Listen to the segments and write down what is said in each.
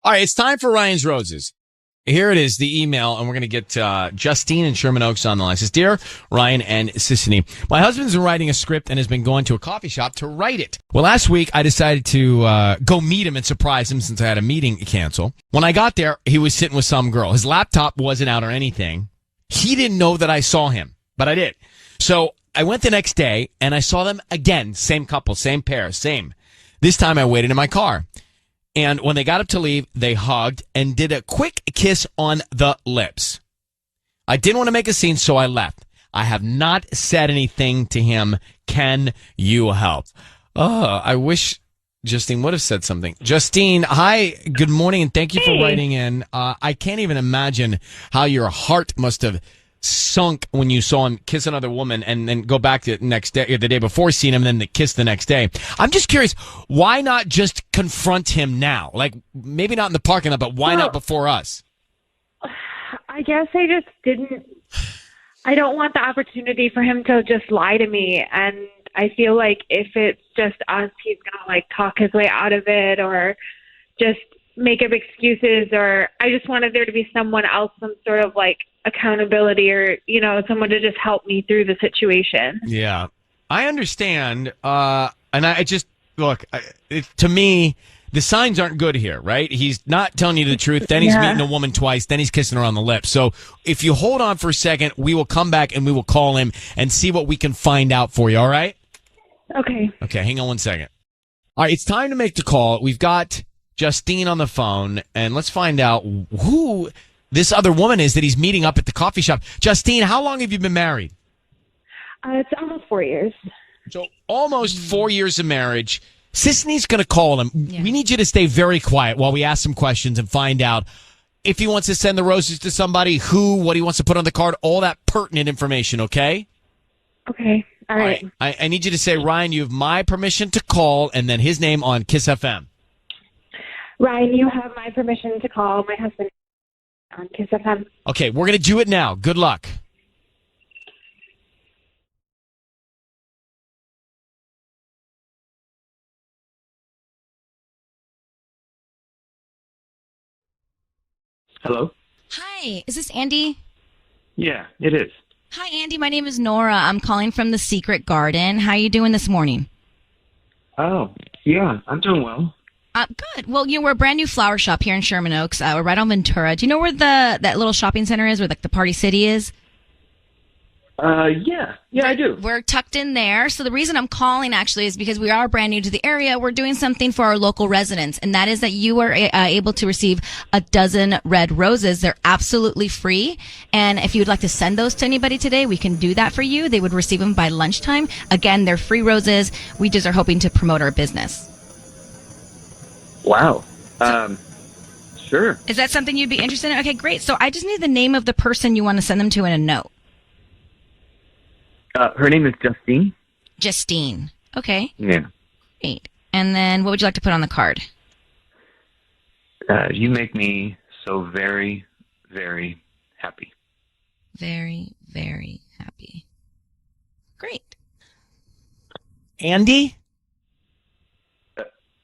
All right, it's time for Ryan's Roses. Here it is, the email, and we're going to get Justine and Sherman Oaks on the line. It says, Dear Ryan and Sissany, my husband's been writing a script and has been going to a coffee shop to write it. Well, last week I decided to go meet him and surprise him since I had a meeting cancel. When I got there, he was sitting with some girl. His laptop wasn't out or anything. He didn't know that I saw him, but I did. So I went the next day, and I saw them again. Same couple, same pair, same. This time I waited in my car. And when they got up to leave, they hugged and did a quick kiss on the lips. I didn't want to make a scene, so I left. I have not said anything to him. Can you help? Oh, I wish Justine would have said something. Justine, hi, good morning, and thank you for writing in. I can't even imagine how your heart must have sunk when you saw him kiss another woman and then go back to the next day, the day before seeing him, and then the kiss the next day. I'm just curious, why not just confront him now? Like, maybe not in the parking lot, but why not before us? I guess I just didn't. I don't want the opportunity for him to just lie to me. And I feel like if it's just us, he's going to like talk his way out of it or just make up excuses. Or I just wanted there to be someone else, some sort of like accountability or, you know, someone to just help me through the situation. Yeah, I understand. And I just, look, to me, the signs aren't good here, right? He's not telling you the truth. Then he's meeting a woman twice. Then he's kissing her on the lips. So if you hold on for a second, we will come back and we will call him and see what we can find out for you. All right? Okay. Okay. Hang on one second. All right. It's time to make the call. We've got Justine on the phone, and let's find out who this other woman is that he's meeting up at the coffee shop. Justine, how long have you been married? It's almost 4 years. So almost 4 years of marriage. Sisney's going to call him. Yeah. We need you to stay very quiet while we ask some questions and find out if he wants to send the roses to somebody, who, what he wants to put on the card, all that pertinent information, okay? Okay. All right. I need you to say, Ryan, you have my permission to call, and then his name on KIIS-FM. Ryan, you have my permission to call my husband on KIIS-FM. Okay, we're going to do it now. Good luck. Hello? Hi, is this Andy? Yeah, it is. Hi, Andy. My name is Nora. I'm calling from the Secret Garden. How are you doing this morning? Oh, yeah, I'm doing well. Good. Well, we're a brand new flower shop here in Sherman Oaks. We're right on Ventura. Do you know where that little shopping center is, where like the Party City is? Yeah, I do. We're tucked in there. So the reason I'm calling actually is because we are brand new to the area. We're doing something for our local residents, and that is that you are able to receive a dozen red roses. They're absolutely free. And if you would like to send those to anybody today, we can do that for you. They would receive them by lunchtime. Again, they're free roses. We just are hoping to promote our business. Wow. Sure. Is that something you'd be interested in? Okay, great. So I just need the name of the person you want to send them to in a note. Her name is Justine. Justine. Okay. Yeah. Great. And then what would you like to put on the card? You make me so very, very happy. Very, very happy. Great. Andy?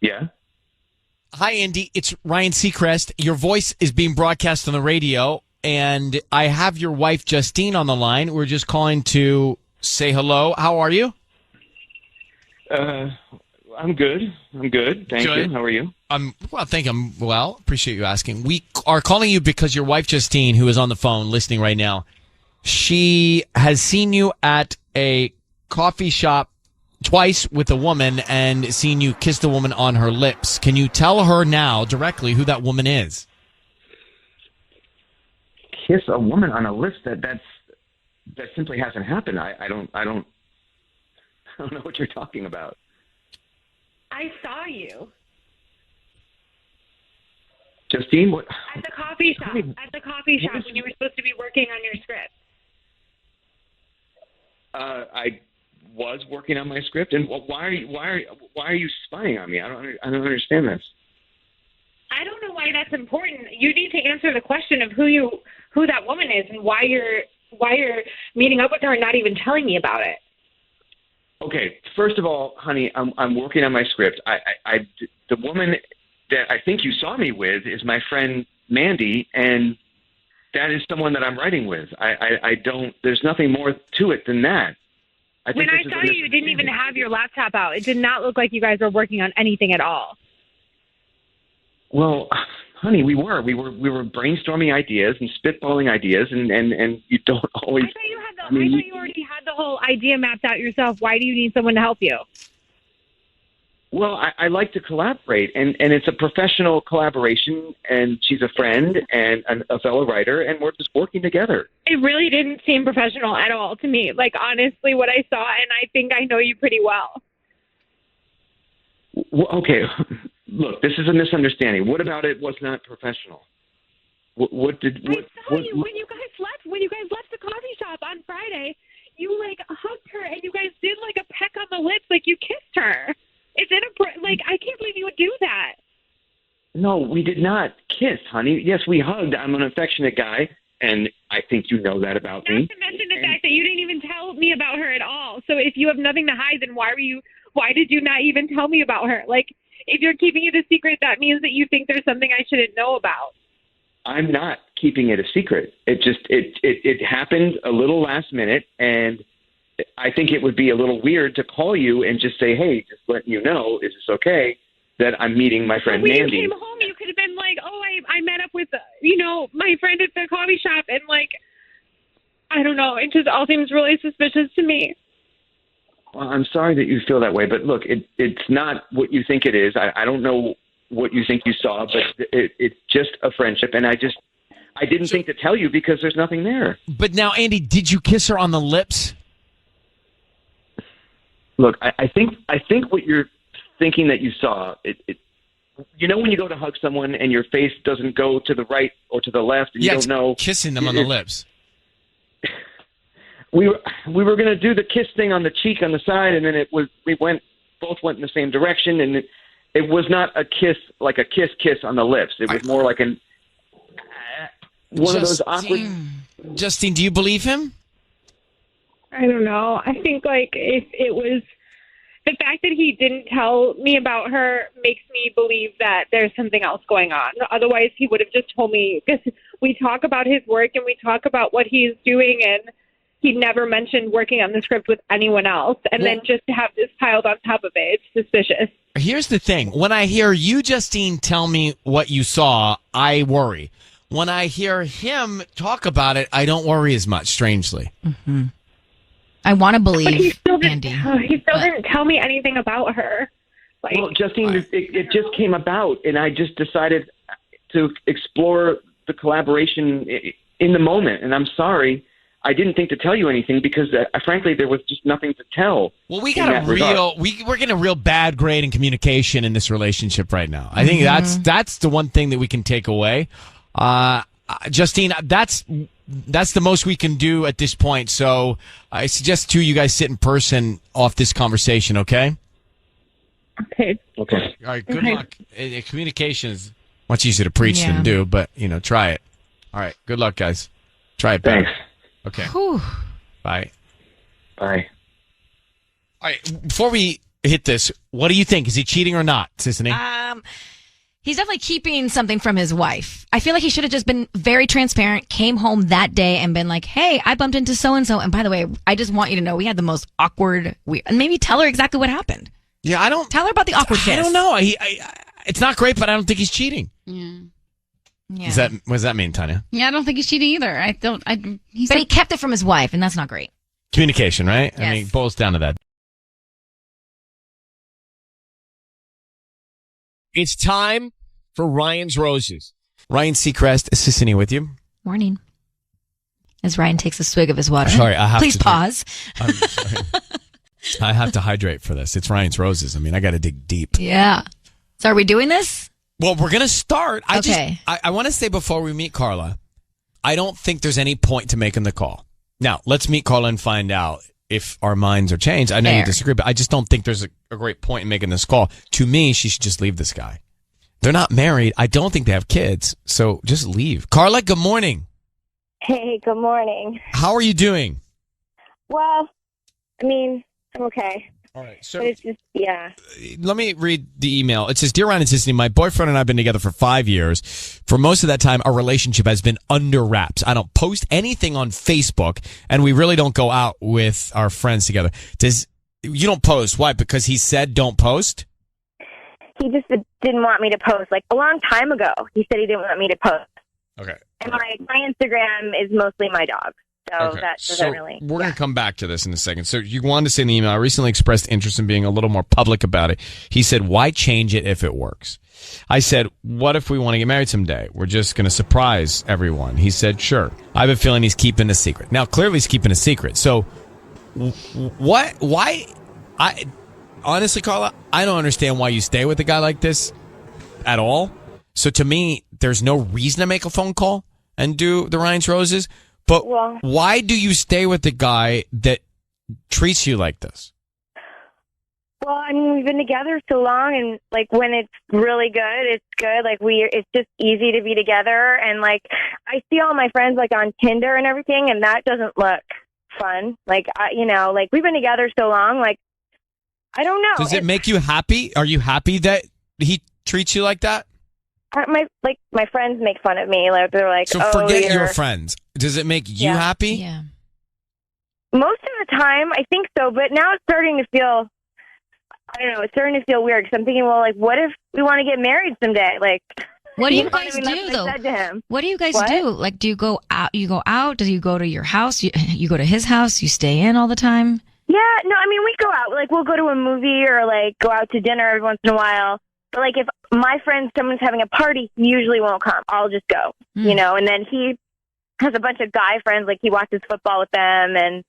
Yeah? Hi, Andy. It's Ryan Seacrest. Your voice is being broadcast on the radio, and I have your wife, Justine, on the line. We're just calling to say hello. How are you? I'm good. Thank you. How are you? I'm well. Appreciate you asking. We are calling you because your wife, Justine, who is on the phone listening right now, she has seen you at a coffee shop twice with a woman and seen you kiss the woman on her lips. Can you tell her now directly who that woman is? Kiss a woman on a lips? That simply hasn't happened. I don't know what you're talking about. I saw you. Justine, what? At the coffee shop. At the coffee shop when you were supposed to be working on your script. I was working on my script, and why are you spying on me? I don't understand this. I don't know why that's important. You need to answer the question of who that woman is and why you're meeting up with her and not even telling me about it. Okay, first of all, honey, I'm working on my script. The woman that I think you saw me with is my friend Mandy, and that is someone that I'm writing with. I don't. There's nothing more to it than that. When I saw you, you didn't even have your laptop out. It did not look like you guys were working on anything at all. Well, honey, we were brainstorming ideas and spitballing ideas, and you don't always. I thought you already had the whole idea mapped out yourself. Why do you need someone to help you? Well, I like to collaborate, and it's a professional collaboration, and she's a friend and a fellow writer, and we're just working together. It really didn't seem professional at all to me. Like, honestly, what I saw, and I think I know you pretty well. Okay, look, this is a misunderstanding. What about it was not professional? I saw you when you guys left the coffee shop on Friday. You like hugged her, and you guys did like a peck on the lips, like you kissed her. It's like, I can't believe you would do that. No, we did not kiss, honey. Yes, we hugged. I'm an affectionate guy, and I think you know that about me. Not to mention the fact that you didn't even tell me about her at all. So if you have nothing to hide, then why did you not even tell me about her? Like, if you're keeping it a secret, that means that you think there's something I shouldn't know about. I'm not keeping it a secret. It happened a little last minute, and I think it would be a little weird to call you and just say, hey, just letting you know, is this okay, that I'm meeting my friend Mandy. When you came home, you could have been like, oh, I met up with, my friend at the coffee shop, and like, I don't know. It just all seems really suspicious to me. Well, I'm sorry that you feel that way, but look, it's not what you think it is. I don't know what you think you saw, but it's just a friendship, and I didn't think to tell you because there's nothing there. But now, Andy, did you kiss her on the lips? Look, I think what you're thinking that you saw, when you go to hug someone and your face doesn't go to the right or to the left, and you don't know, kissing them on the lips. We were going to do the kiss thing on the cheek on the side, and then we both went in the same direction, and it was not a kiss like a kiss on the lips. It was more like one of those awkward. Justine, do you believe him? I don't know. I think like if it was the fact that he didn't tell me about her makes me believe that there's something else going on. Otherwise, he would have just told me, because we talk about his work and we talk about what he's doing, and he never mentioned working on the script with anyone else. And then just to have this piled on top of it, it's suspicious. Here's the thing. When I hear you, Justine, tell me what you saw, I worry. When I hear him talk about it, I don't worry as much, strangely. Mm-hmm. I want to believe he still Andy. He still didn't tell me anything about her. Well, Justine, it just came about, and I just decided to explore the collaboration in the moment. And I'm sorry, I didn't think to tell you anything because, frankly, there was just nothing to tell. Well, we got we're getting a real bad grade in communication in this relationship right now. I think that's the one thing that we can take away. Justine, that's the most we can do at this point. So I suggest you guys sit in person off this conversation, okay? Okay. All right, good luck. Communication is much easier to preach than do, but, try it. All right, good luck, guys. Try it better. Thanks. Okay. Whew. Bye. All right, before we hit this, what do you think? Is he cheating or not, Sissany? He's definitely keeping something from his wife. I feel like he should have just been very transparent, came home that day and been like, hey, I bumped into so-and-so. And by the way, I just want you to know we had the most awkward, and maybe tell her exactly what happened. Yeah, I don't. Tell her about the awkward kiss. I don't know. It's not great, but I don't think he's cheating. Yeah. What does that mean, Tanya? Yeah, I don't think he's cheating either. But he kept it from his wife, and that's not great. Communication, right? Yes. I mean, it boils down to that. It's time for Ryan's Roses. Ryan Seacrest, Sissany with you. Morning. As Ryan takes a swig of his water. Sorry, I have Please to pause. I'm sorry. I have to hydrate for this. It's Ryan's Roses. I mean, I got to dig deep. Yeah. So are we doing this? Well, we're going to start. Okay. I want to say before we meet Carla, I don't think there's any point to making the call. Now, let's meet Carla and find out if our minds are changed. I know you disagree, but I just don't think there's a great point in making this call. To me, she should just leave this guy. They're not married. I don't think they have kids. So just leave. Carla, good morning. Hey, good morning. How are you doing? Well, I mean, I'm okay. All right. So But it's just, yeah. let me read the email. It says, Dear Ryan and Sissany, my boyfriend and I have been together for 5 years. For most of that time, our relationship has been under wraps. I don't post anything on Facebook, and we really don't go out with our friends together. You don't post. Why? Because he said don't post? He just didn't want me to post. Like, a long time ago, he said he didn't want me to post. Okay. And my Instagram is mostly my dog. So that doesn't really... We're going to come back to this in a second. So you wanted to say in the email, I recently expressed interest in being a little more public about it. He said, why change it if it works? I said, what if we want to get married someday? We're just going to surprise everyone. He said, sure. I have a feeling he's keeping a secret. Now, clearly he's keeping a secret. So why... Honestly, Carla, I don't understand why you stay with a guy like this at all. So to me, there's no reason to make a phone call and do the Ryan's Roses. But why do you stay with the guy that treats you like this? Well, I mean, we've been together so long, and like when it's really good, it's good. Like it's just easy to be together, and like I see all my friends like on Tinder and everything, and that doesn't look fun. Like like we've been together so long, like I don't know. Does it make you happy? Are you happy that he treats you like that? My friends make fun of me. Like they're like, so forget your friends. Does it make you happy? Yeah. Most of the time, I think so. But now it's starting to feel, I don't know, it's starting to feel weird. Because I'm thinking, well, like, what if we want to get married someday? Like, what do you guys do, though? I said to him. What do you guys do? Like, do you go out? You go out? Do you go to your house? You go to his house? You stay in all the time? Yeah, no, I mean, we go out. Like, we'll go to a movie or, like, go out to dinner every once in a while. But, like, if my friend, someone's having a party, he usually won't come. I'll just go, And then he has a bunch of guy friends. Like, he watches football with them. And,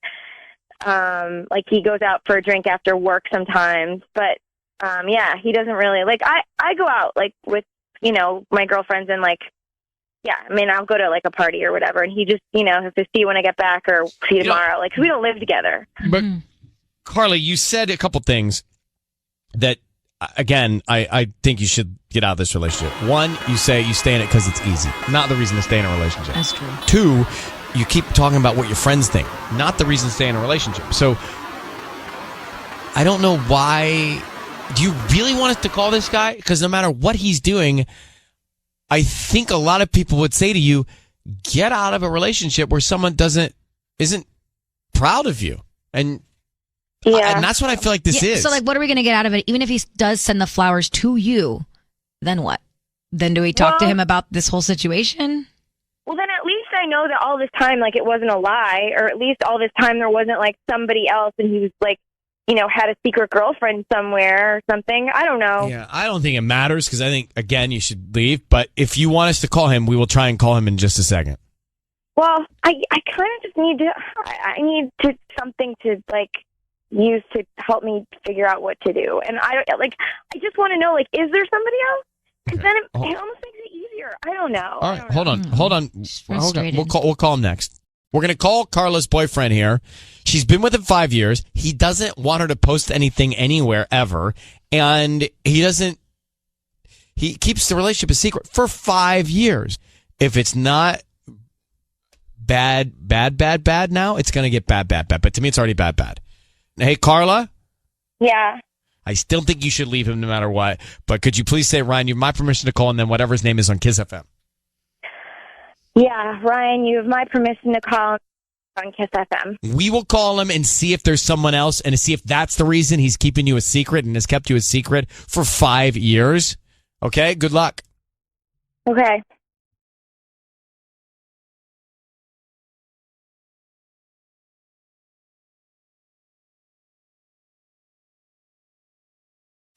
like, he goes out for a drink after work sometimes. But, yeah, he doesn't really. Like, I go out, like, with, my girlfriends and, like, yeah, I mean, I'll go to, like, a party or whatever. And he just, has to see when I get back or see tomorrow. Like, 'cause we don't live together. But, Carly, you said a couple things that, again, I think you should get out of this relationship. One, you say you stay in it because it's easy. Not the reason to stay in a relationship. That's true. Two, you keep talking about what your friends think. Not the reason to stay in a relationship. So, I don't know why. Do you really want us to call this guy? Because no matter what he's doing, I think a lot of people would say to you, get out of a relationship where someone isn't proud of you. And that's what I feel like this is. So, like, what are we going to get out of it? Even if he does send the flowers to you, then what? Then do we talk to him about this whole situation? Well, then at least I know that all this time, like, it wasn't a lie, or at least all this time there wasn't, like, somebody else and he was, like, had a secret girlfriend somewhere or something. I don't know. Yeah, I don't think it matters because I think, again, you should leave. But if you want us to call him, we will try and call him in just a second. Well, I kind of just I need something to, like, use to help me figure out what to do. And I just want to know, like, is there somebody else? Because then it almost makes it easier. I don't know. All right, hold on. We'll call him next. We're going to call Carla's boyfriend here. She's been with him 5 years. He doesn't want her to post anything anywhere ever. And he keeps the relationship a secret for 5 years. If it's not bad now, it's going to get bad. But to me, it's already bad. Hey, Carla? Yeah. I still think you should leave him no matter what. But could you please say, Ryan, you have my permission to call, and then whatever his name is on KIIS-FM. Yeah, Ryan, you have my permission to call on KIIS-FM. We will call him and see if there's someone else and to see if that's the reason he's keeping you a secret and has kept you a secret for 5 years. Okay? Good luck. Okay.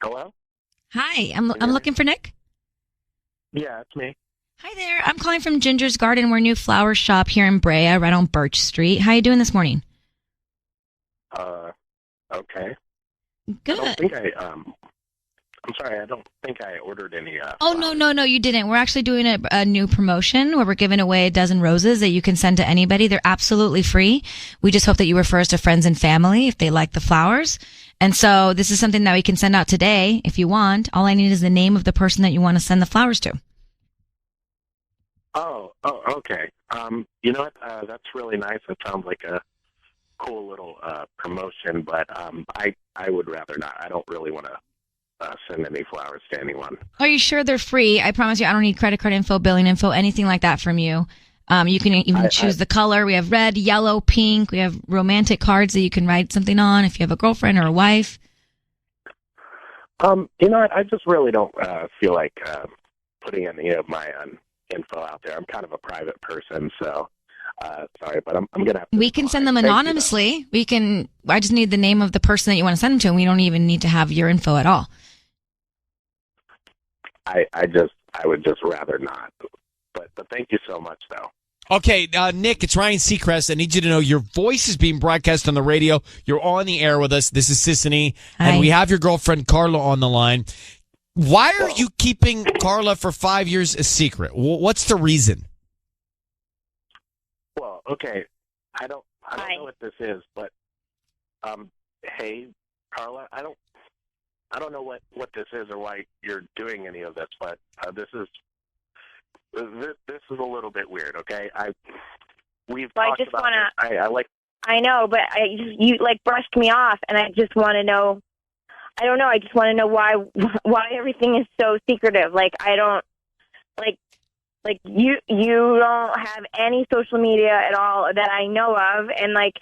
Hello? Hi, I'm looking for Nick. Yeah, it's me. Hi there. I'm calling from Ginger's Garden. We're a new flower shop here in Brea, right on Birch Street. How you doing this morning? Okay. Good. I'm sorry, I don't think I ordered any. No, you didn't. We're actually doing a new promotion where we're giving away a dozen roses that you can send to anybody. They're absolutely free. We just hope that you refer us to friends and family if they like the flowers. And so this is something that we can send out today if you want. All I need is the name of the person that you want to send the flowers to. Oh, okay. You know what? That's really nice. That sounds like a cool little promotion, but I would rather not. I don't really want to send any flowers to anyone. Are you sure they're free? I promise you, I don't need credit card info, billing info, anything like that from you. You can even choose the color. We have red, yellow, pink. We have romantic cards that you can write something on if you have a girlfriend or a wife. You know what? I just really don't feel like putting any of my info out there. I'm kind of a private person, so sorry, but I'm going to have to. We can send them anonymously. I just need the name of the person that you want to send them to, and we don't even need to have your info at all. I would just rather not. But thank you so much, though. Okay, Nick, it's Ryan Seacrest. I need you to know your voice is being broadcast on the radio. You're on the air with us. This is Sissany, and we have your girlfriend Carla on the line. Why are you keeping Carla for 5 years a secret? What's the reason? Well, okay, I don't know what this is, but hey, Carla, I don't know what this is or why you're doing any of this, but this is a little bit weird. Okay, we've talked about it. I know, but you like brushed me off, and I just want to know. I don't know. I just want to know why everything is so secretive. Like I don't like you don't have any social media at all that I know of, and like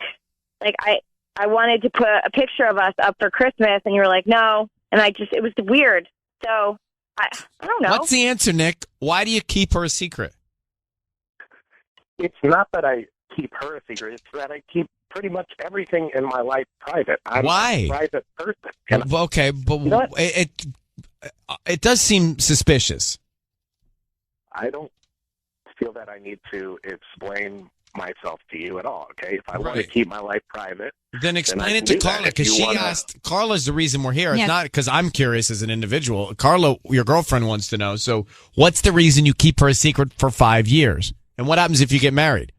I wanted to put a picture of us up for Christmas, and you were like no, and it was weird. So I don't know. What's the answer, Nick? Why do you keep her a secret? It's not that I keep her a secret. It's that I keep pretty much everything in my life private. I'm a private person. Okay, but you know it does seem suspicious. I don't feel that I need to explain myself to you at all, okay? If I want to keep my life private, then explain it to Carla, because she asked. Carla's the reason we're here. It's not because I'm curious as an individual. Carla, your girlfriend, wants to know. So what's the reason you keep her a secret for 5 years? And what happens if you get married?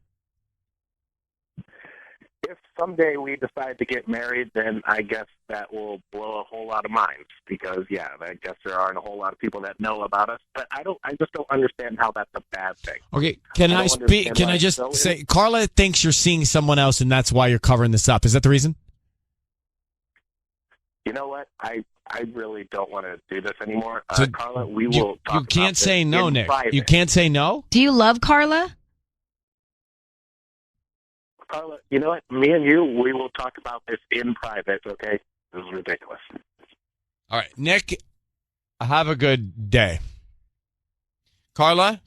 If someday we decide to get married, then I guess that will blow a whole lot of minds, because I guess there aren't a whole lot of people that know about us. But I just don't understand how that's a bad thing. Okay, can I speak? Can I just say, Carla thinks you're seeing someone else, and that's why you're covering this up. Is that the reason? You know what? I really don't want to do this anymore. So Carla, we will talk You can't say no, Nick. Private. You can't say no? Do you love Carla? Carla, you know what? Me and you, we will talk about this in private, okay? This is ridiculous. All right, Nick, have a good day. Carla?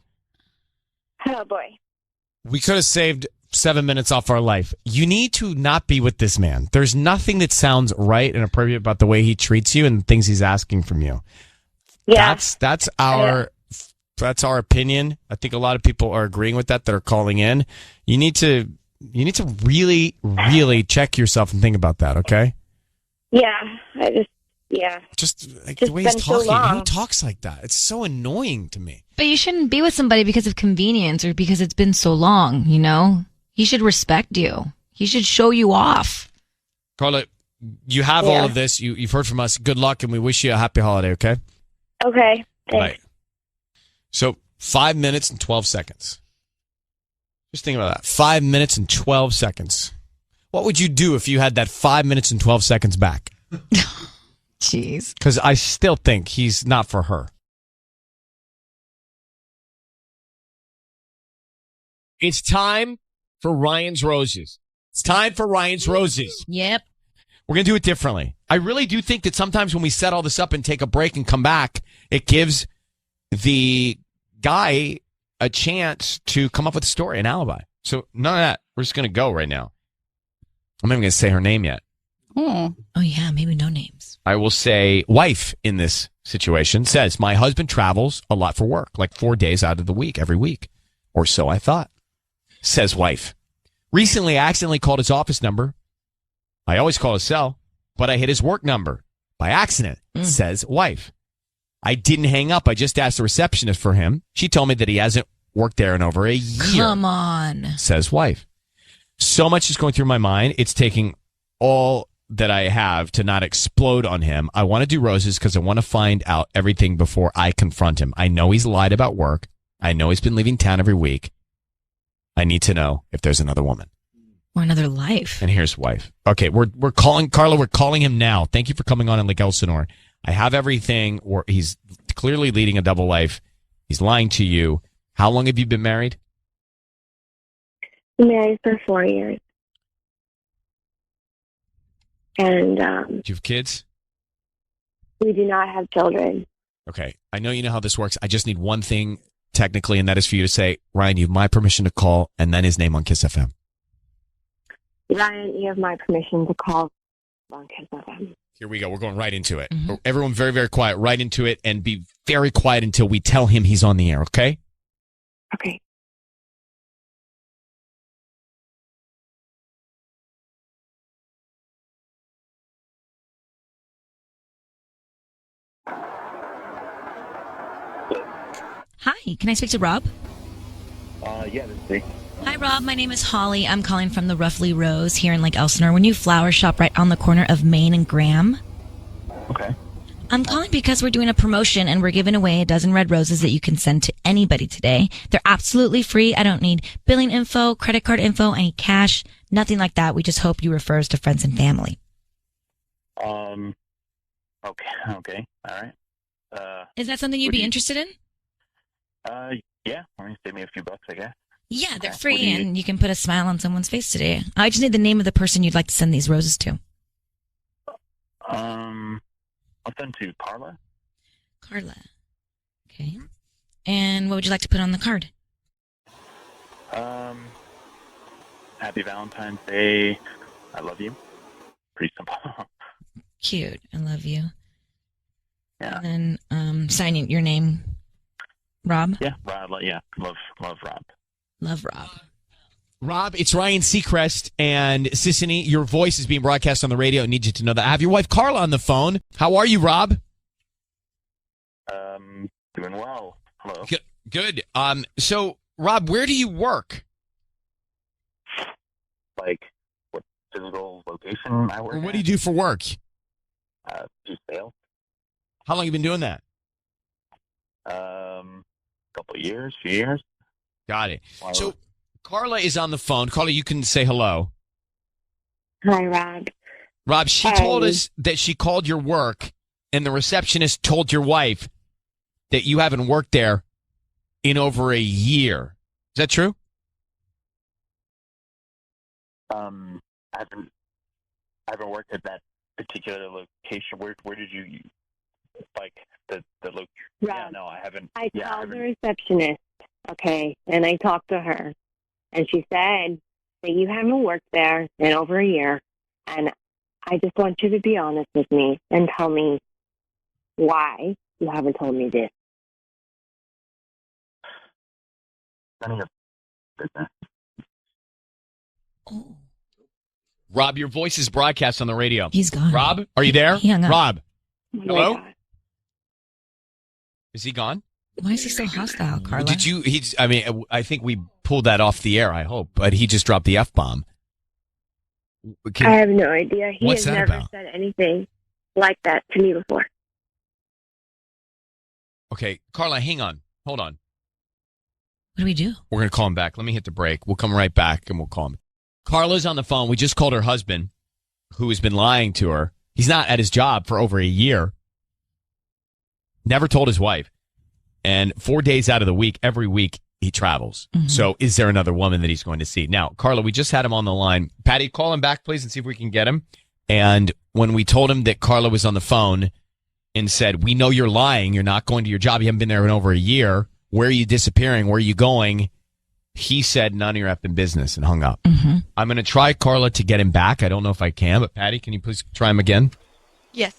Oh, boy. We could have saved 7 minutes off our life. You need to not be with this man. There's nothing that sounds right and appropriate about the way he treats you and the things he's asking from you. Yeah. That's our opinion. I think a lot of people are agreeing with that are calling in. You need to really, really check yourself and think about that, okay? Yeah, Just the way he's talking. Who talks like that? It's so annoying to me. But you shouldn't be with somebody because of convenience or because it's been so long, you know? He should respect you. He should show you off. Carla, you have all of this. You've heard from us. Good luck, and we wish you a happy holiday, okay? Okay, thanks. Right. So 5 minutes and 12 seconds. Just think about that. 5 minutes and 12 seconds. What would you do if you had that 5 minutes and 12 seconds back? Jeez. Because I still think he's not for her. It's time for Ryan's Roses. It's time for Ryan's Roses. Yep. We're going to do it differently. I really do think that sometimes when we set all this up and take a break and come back, it gives the guy a chance to come up with a story, an alibi. So none of that. We're just going to go right now. I'm not even going to say her name yet. Oh, yeah, maybe no names. I will say wife in this situation says, my husband travels a lot for work, like 4 days out of the week, every week. Or so I thought. Says wife. Recently, I accidentally called his office number. I always call his cell, but I hit his work number by accident, says wife. I didn't hang up. I just asked the receptionist for him. She told me that he hasn't worked there in over a year. Come on. Says wife. So much is going through my mind. It's taking all that I have to not explode on him. I want to do roses because I want to find out everything before I confront him. I know he's lied about work. I know he's been leaving town every week. I need to know if there's another woman. Or another life. And here's wife. Okay, we're calling Carla. We're calling him now. Thank you for coming on in Lake Elsinore. I have everything. Or he's clearly leading a double life. He's lying to you. How long have you been married? Been married for 4 years. And Do you have kids? we do not have children. Okay, I know you know how this works. I just need one thing technically, and that is for you to say, Ryan, you have my permission to call, and then his name on KIIS-FM. Ryan, you have my permission to call on KIIS-FM. Here we go. We're going right into it. Mm-hmm. Everyone very, very quiet. Right into it, and be very quiet until we tell him he's on the air, okay? Okay. Hi, can I speak to Rob? Yeah, this is me. Hi, Rob. My name is Holly. I'm calling from the Roughly Rose here in Lake Elsinore. We're a new flower shop right on the corner of Main and Graham. Okay. I'm calling because we're doing a promotion and we're giving away a dozen red roses that you can send to anybody today. They're absolutely free. I don't need billing info, credit card info, any cash, nothing like that. We just hope you refer us to friends and family. Okay. All right. Is that something you'd be interested in? Yeah. I mean, save me a few bucks, I guess. Yeah, they're What free do you- and you can put a smile on someone's face today. I just need the name of the person you'd like to send these roses to. I'll send to Carla. Carla. Okay. And what would you like to put on the card? Happy Valentine's Day. I love you. Pretty simple. Cute. I love you. Yeah. And then sign your name, Rob. Yeah, Rob. Yeah, love Rob. Love Rob. Rob, it's Ryan Seacrest and Sissany. Your voice is being broadcast on the radio. I need you to know that. I have your wife, Carla, on the phone. How are you, Rob? Doing well. Hello. Good. So, Rob, where do you work? Like, what physical location I work Or what at? do you do for work? Do sales. How long have you been doing that? Couple of years, few years. Got it. Wow. So, Carla is on the phone. Carla, you can say hello. Hi, Rob. Rob, she Hi. told us that she called your work, and the receptionist told your wife that you haven't worked there in over a year. Is that true? I haven't worked at that particular location. Where did you like the location? Yeah, Rob, no, I haven't. I yeah, I called the haven't. receptionist, okay, and I talked to her, and she said that you haven't worked there in over a year, and I just want you to be honest with me and tell me why you haven't told me this. None of your business. Oh, Rob, your voice is broadcast on the radio. he's gone. Rob, are you there? He hung up. Rob, Oh my Hello? God. is he gone? Why is he so hostile, Carla? Did you? I think we pulled that off the air. I hope, but he just dropped the F-bomb. I have no idea. He What's has that never about? said anything like that to me before. Okay, Carla, hang on. Hold on. What do we do? We're going to call him back. Let me hit the break. We'll come right back and we'll call him. Carla's on the phone. We just called her husband, who has been lying to her. He's not at his job for over a year. Never told his wife. And 4 days out of the week, every week, he travels. Mhm. So is there another woman that he's going to see? Now, Carla, we just had him on the line. Patty, call him back, please, and see if we can get him. And when we told him that Carla was on the phone and said, we know you're lying. You're not going to your job. You haven't been there in over a year. Where are you disappearing? Where are you going? He said, none of your effing business, and hung up. Mm-hmm. I'm going to try, Carla, to get him back. I don't know if I can, but Patty, can you please try him again? Yes.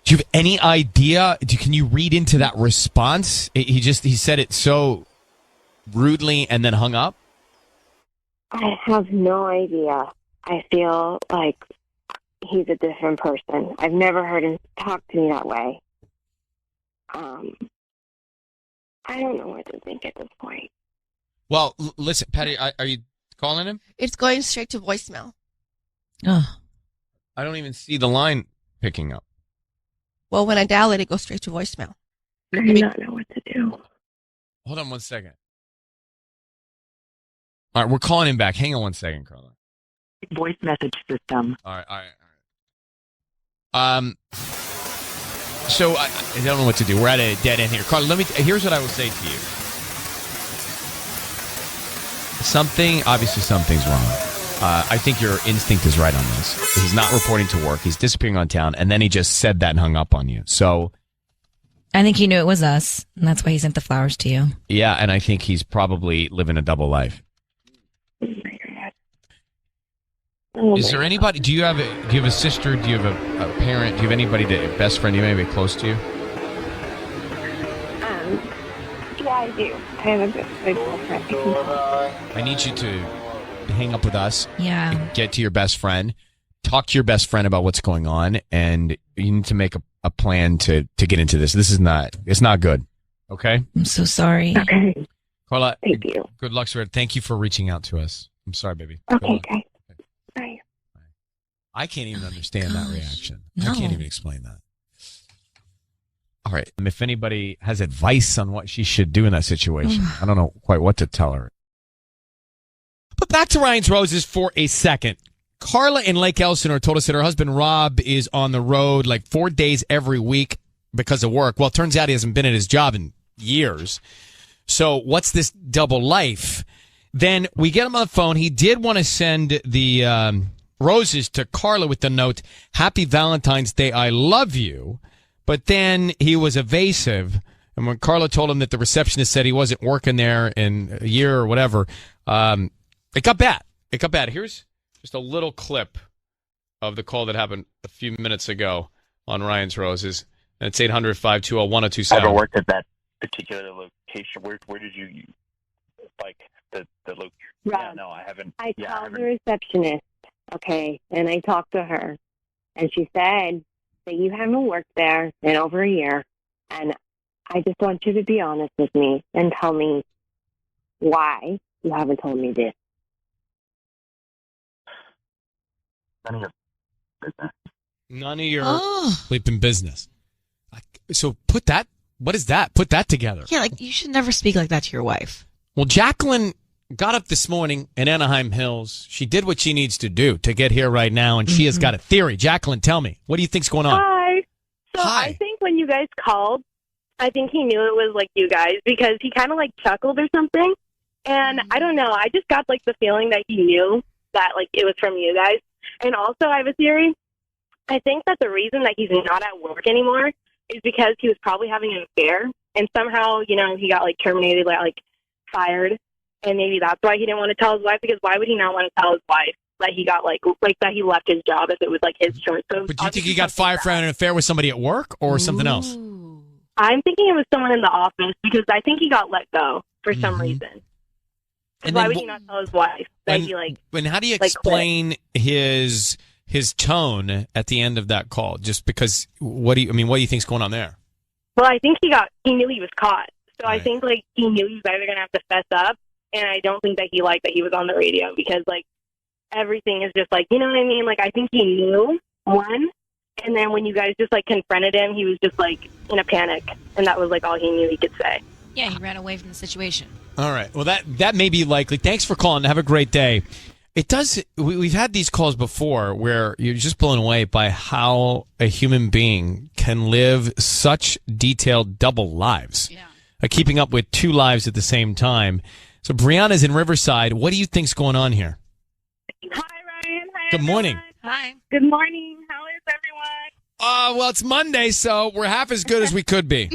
Do you have any idea? Can you read into that response? He said it so rudely and then hung up. I have no idea. I feel like he's a different person. I've never heard him talk to me that way. I don't know what to think at this point. Well, listen, Patty, are you calling him? It's going straight to voicemail. Oh, I don't even see the line picking up. Well, when I dial it, it goes straight to voicemail. I do not know what to do. Hold on one second. All right, we're calling him back. Hang on 1 second, Carla. Voice message system. All right. So I don't know what to do. We're at a dead end here. Carla, here's what I will say to you. Obviously something's wrong. I think your instinct is right on this. He's not reporting to work. He's disappearing on town, and then he just said that and hung up on you. So I think he knew it was us, and that's why he sent the flowers to you. yeah, and I think he's probably living a double life. Oh my God. Oh Is my there God. anybody? Do you have a sister? Do you have a parent? Do you have anybody, a best friend? Do you have anybody close to you? Yeah, I do. I have a good girlfriend. I need you to hang up with us. Yeah. Get to your best friend. Talk to your best friend about what's going on, and you need to make a plan to get into this. It's not good. Okay? I'm so sorry. Okay. Carla, Thank you. good luck, sir. Thank you for reaching out to us. I'm sorry, baby. Good Okay, luck. guys. Bye. I can't even understand that reaction. No. I can't even explain that. All right. If anybody has advice on what she should do in that situation, I don't know quite what to tell her. But back to Ryan's Roses for a second. Carla in Lake Elsinore told us that her husband Rob is on the road like 4 days every week because of work. Well, it turns out he hasn't been at his job in years. So what's this double life? Then we get him on the phone. He did want to send the roses to Carla with the note, "Happy Valentine's Day, I love you." But then he was evasive. And when Carla told him that the receptionist said he wasn't working there in a year or whatever, it got bad. Here's just a little clip of the call that happened a few minutes ago on Ryan's Roses. And it's 800-520-1027. Ever worked at that particular location? Where did you like the location? Rob, Yeah, no, I haven't. I yeah, called haven't. the receptionist, okay, and I talked to her, and she said that you haven't worked there in over a year, and I just want you to be honest with me and tell me why you haven't told me this. None of your business. None of your bleeping business. So what is that? Put that together. Yeah, like you should never speak like that to your wife. Well, Jacqueline got up this morning in Anaheim Hills. She did what she needs to do to get here right now, and she has got a theory. Jacqueline, tell me, what do you think's going on? Hi. So Hi. I think when you guys called, I think he knew it was like you guys because he kind of like chuckled or something. And I don't know. I just got like the feeling that he knew that like it was from you guys. And also I have a theory. I think that the reason that he's not at work anymore is because he was probably having an affair and somehow, you know, he got like terminated, like fired. And maybe that's why he didn't want to tell his wife, because why would he not want to tell his wife that he got like that he left his job if it was like his choice? So But do you think he got fired for having an affair with somebody at work or something else? I'm thinking it was someone in the office because I think he got let go for some reason. And Why then would he not tell his wife that he like? And how do you like, explain his tone at the end of that call? Just because, what do you think's going on there? Well, I think he knew he was caught. So Right. I think like he knew you guys are gonna have to fess up, and I don't think that he liked that he was on the radio because like everything is just like, you know what I mean? Like I think he knew one, and then when you guys just like confronted him, he was just like in a panic, and that was like all he knew he could say. Yeah, he ran away from the situation. All right. Well, that may be likely. Thanks for calling. Have a great day. It does. We've had these calls before where you're just blown away by how a human being can live such detailed double lives. Yeah. Keeping up with two lives at the same time. So Brianna's in Riverside. What do you think's going on here? Hi, Ryan. Hi, Good morning. Hi. Good morning. How is everyone? Well, it's Monday, so we're half as good as we could be.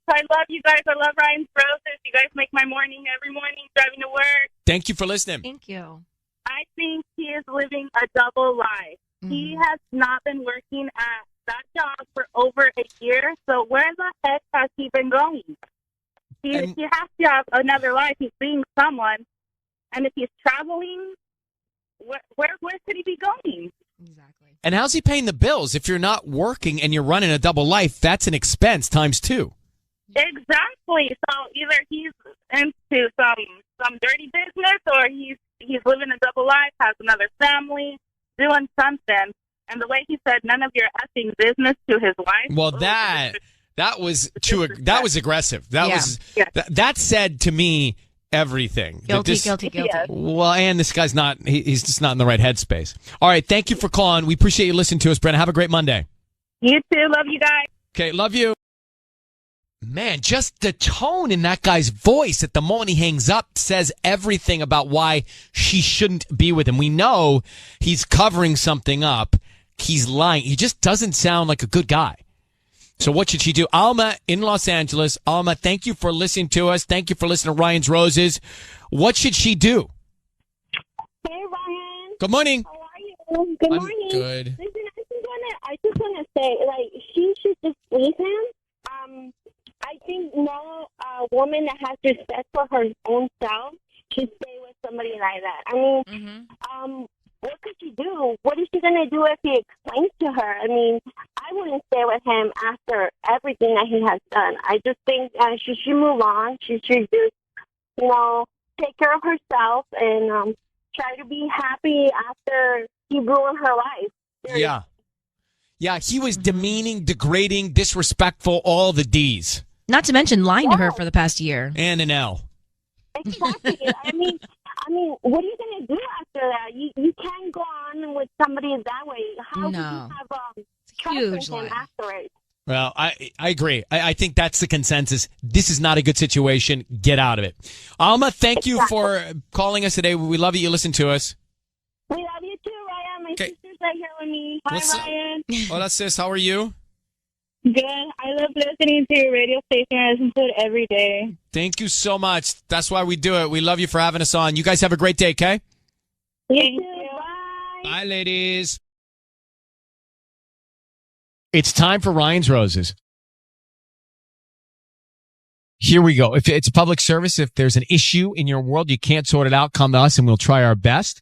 I love you guys. I love Ryan's Roses. You guys make my morning every morning driving to work. Thank you for listening. Thank you. I think he is living a double life. He has not been working at that job for over a year. So where the heck has he been going? He has to have another life. He's seeing someone. And if he's traveling, where could he be going? Exactly. And how's he paying the bills? If you're not working and you're running a double life, that's an expense times two. Exactly. So either he's into some dirty business, or he's living a double life, has another family, doing something. And the way he said, none of your effing business to his wife. Well, that was aggressive. That Yeah. was that said to me, everything. Guilty. Yes. Well, and this guy's not, he's just not in the right headspace. All right. Thank you for calling. We appreciate you listening to us, Brenna. Have a great Monday. You too. Love you guys. Okay. Love you. Man, just the tone in that guy's voice at the moment he hangs up says everything about why she shouldn't be with him. We know he's covering something up. He's lying. He just doesn't sound like a good guy. So what should she do? Alma in Los Angeles. Alma, thank you for listening to us. Thank you for listening to Ryan's Roses. What should she do? Hey, Ryan. Good morning. How are you? Good morning. I'm good. Listen, I just want to say, like, she should just leave him. I think no woman that has respect for her own self should stay with somebody like that. I mean, what could she do? What is she going to do if he explains to her? I mean, I wouldn't stay with him after everything that he has done. I just think she should move on. She should just, take care of herself and try to be happy after he ruined her life. Yeah. Yeah, he was demeaning, degrading, disrespectful, all the D's. Not to mention lying to her for the past year. And an L. Exactly. I mean, what are you going to do after that? You can't go on with somebody that way. How would you have huge trust in him lie. after it? Well, I agree. I think that's the consensus. This is not a good situation. Get out of it. Alma, thank you for calling us today. We love that you listen to us. We love you too, Ryan. My Okay. sister's right here with me. Hi, What's up? Ryan. Hola, sis. How are you? Good. I love listening to your radio station. I listen to it every day. Thank you so much. That's why we do it. We love you for having us on. You guys have a great day, okay? You too. Bye. Bye, ladies. It's time for Ryan's Roses. Here we go. If it's a public service, if there's an issue in your world, you can't sort it out, come to us and we'll try our best.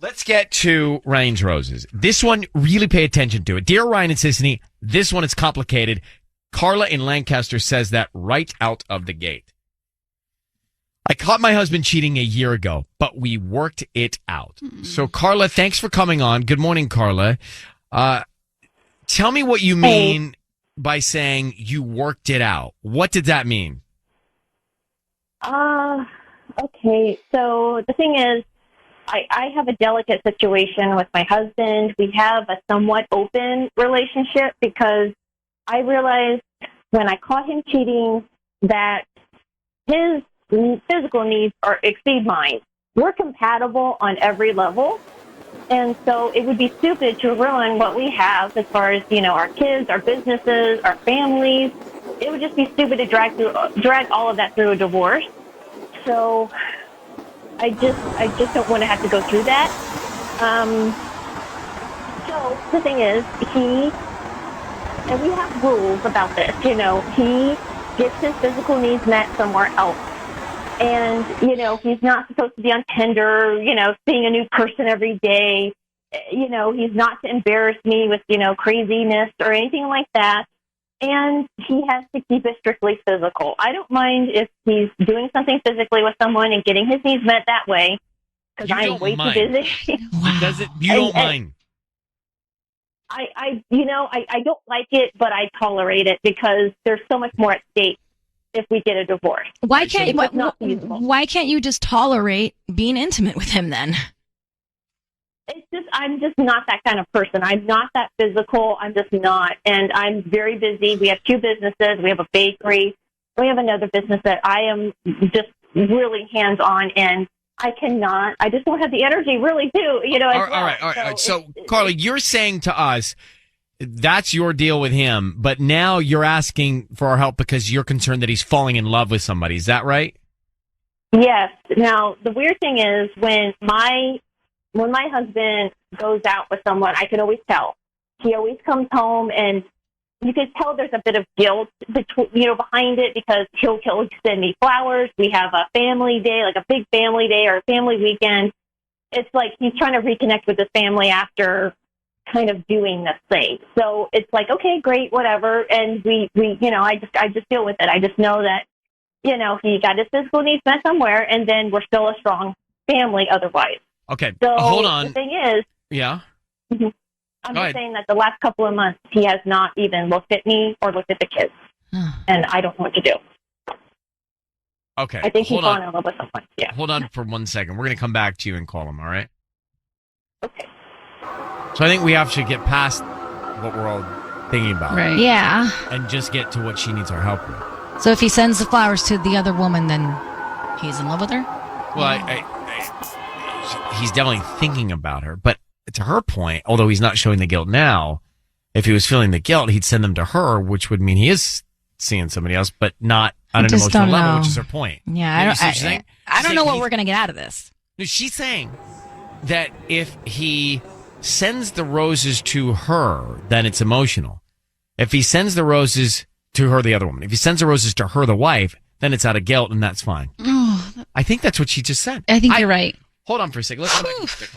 Let's get to Ryan's Roses. This one, really pay attention to it. Dear Ryan and Sissany, this one is complicated. Carla in Lancaster says that right out of the gate. I caught my husband cheating a year ago, but we worked it out. So, Carla, thanks for coming on. Good morning, Carla. Tell me what you mean by saying you worked it out. What did that mean? Okay. So the thing is, I have a delicate situation with my husband. We have a somewhat open relationship because I realized when I caught him cheating that his physical needs exceed mine. We're compatible on every level. And so it would be stupid to ruin what we have as far as, our kids, our businesses, our families. It would just be stupid to drag all of that through a divorce. So I just don't want to have to go through that. So the thing is, and we have rules about this, he gets his physical needs met somewhere else. And, he's not supposed to be on Tinder, seeing a new person every day. He's not to embarrass me with, craziness or anything like that. And he has to keep it strictly physical. I don't mind if he's doing something physically with someone and getting his needs met that way, because I'm way too busy. You don't mind. I don't like it, but I tolerate it because there's so much more at stake if we get a divorce. Why can't you just tolerate being intimate with him then? I'm just not that kind of person. I'm not that physical. I'm just not. And I'm very busy. We have 2 businesses. We have a bakery. We have another business that I am just really hands-on in. I just don't have the energy really to, All right. So Carla, you're saying to us, that's your deal with him, but now you're asking for our help because you're concerned that he's falling in love with somebody. Is that right? Yes. Now, the weird thing is when my husband goes out with someone, I can always tell. He always comes home, and you can tell there's a bit of guilt behind it because he'll send me flowers. We have a family day, like a big family day or a family weekend. It's like he's trying to reconnect with his family after kind of doing this thing. So it's like, okay, great, whatever. And we I just deal with it. I just know that, he got his physical needs met somewhere, and then we're still a strong family otherwise. Okay, so hold on. The thing is, yeah, I'm just saying that the last couple of months, he has not even looked at me or looked at the kids, and I don't know what to do. Okay. I think he's hold falling on. in love with someone. Yeah. Hold on for 1 second. We're going to come back to you and call him, all right? Okay. So I think we have to get past what we're all thinking about. Right. Yeah. And just get to what she needs our help with. So if he sends the flowers to the other woman, then he's in love with her? Well, he's definitely thinking about her. But to her point, although he's not showing the guilt now, if he was feeling the guilt, he'd send them to her, which would mean he is seeing somebody else, but not on an emotional level, which is her point. Yeah, I don't know what we're going to get out of this. No, she's saying that if he sends the roses to her, then it's emotional. If he sends the roses to her, the other woman, if he sends the roses to her, the wife, then it's out of guilt, and that's fine. I think that's what she just said. I think you're right. Hold on for a second. Let's go back.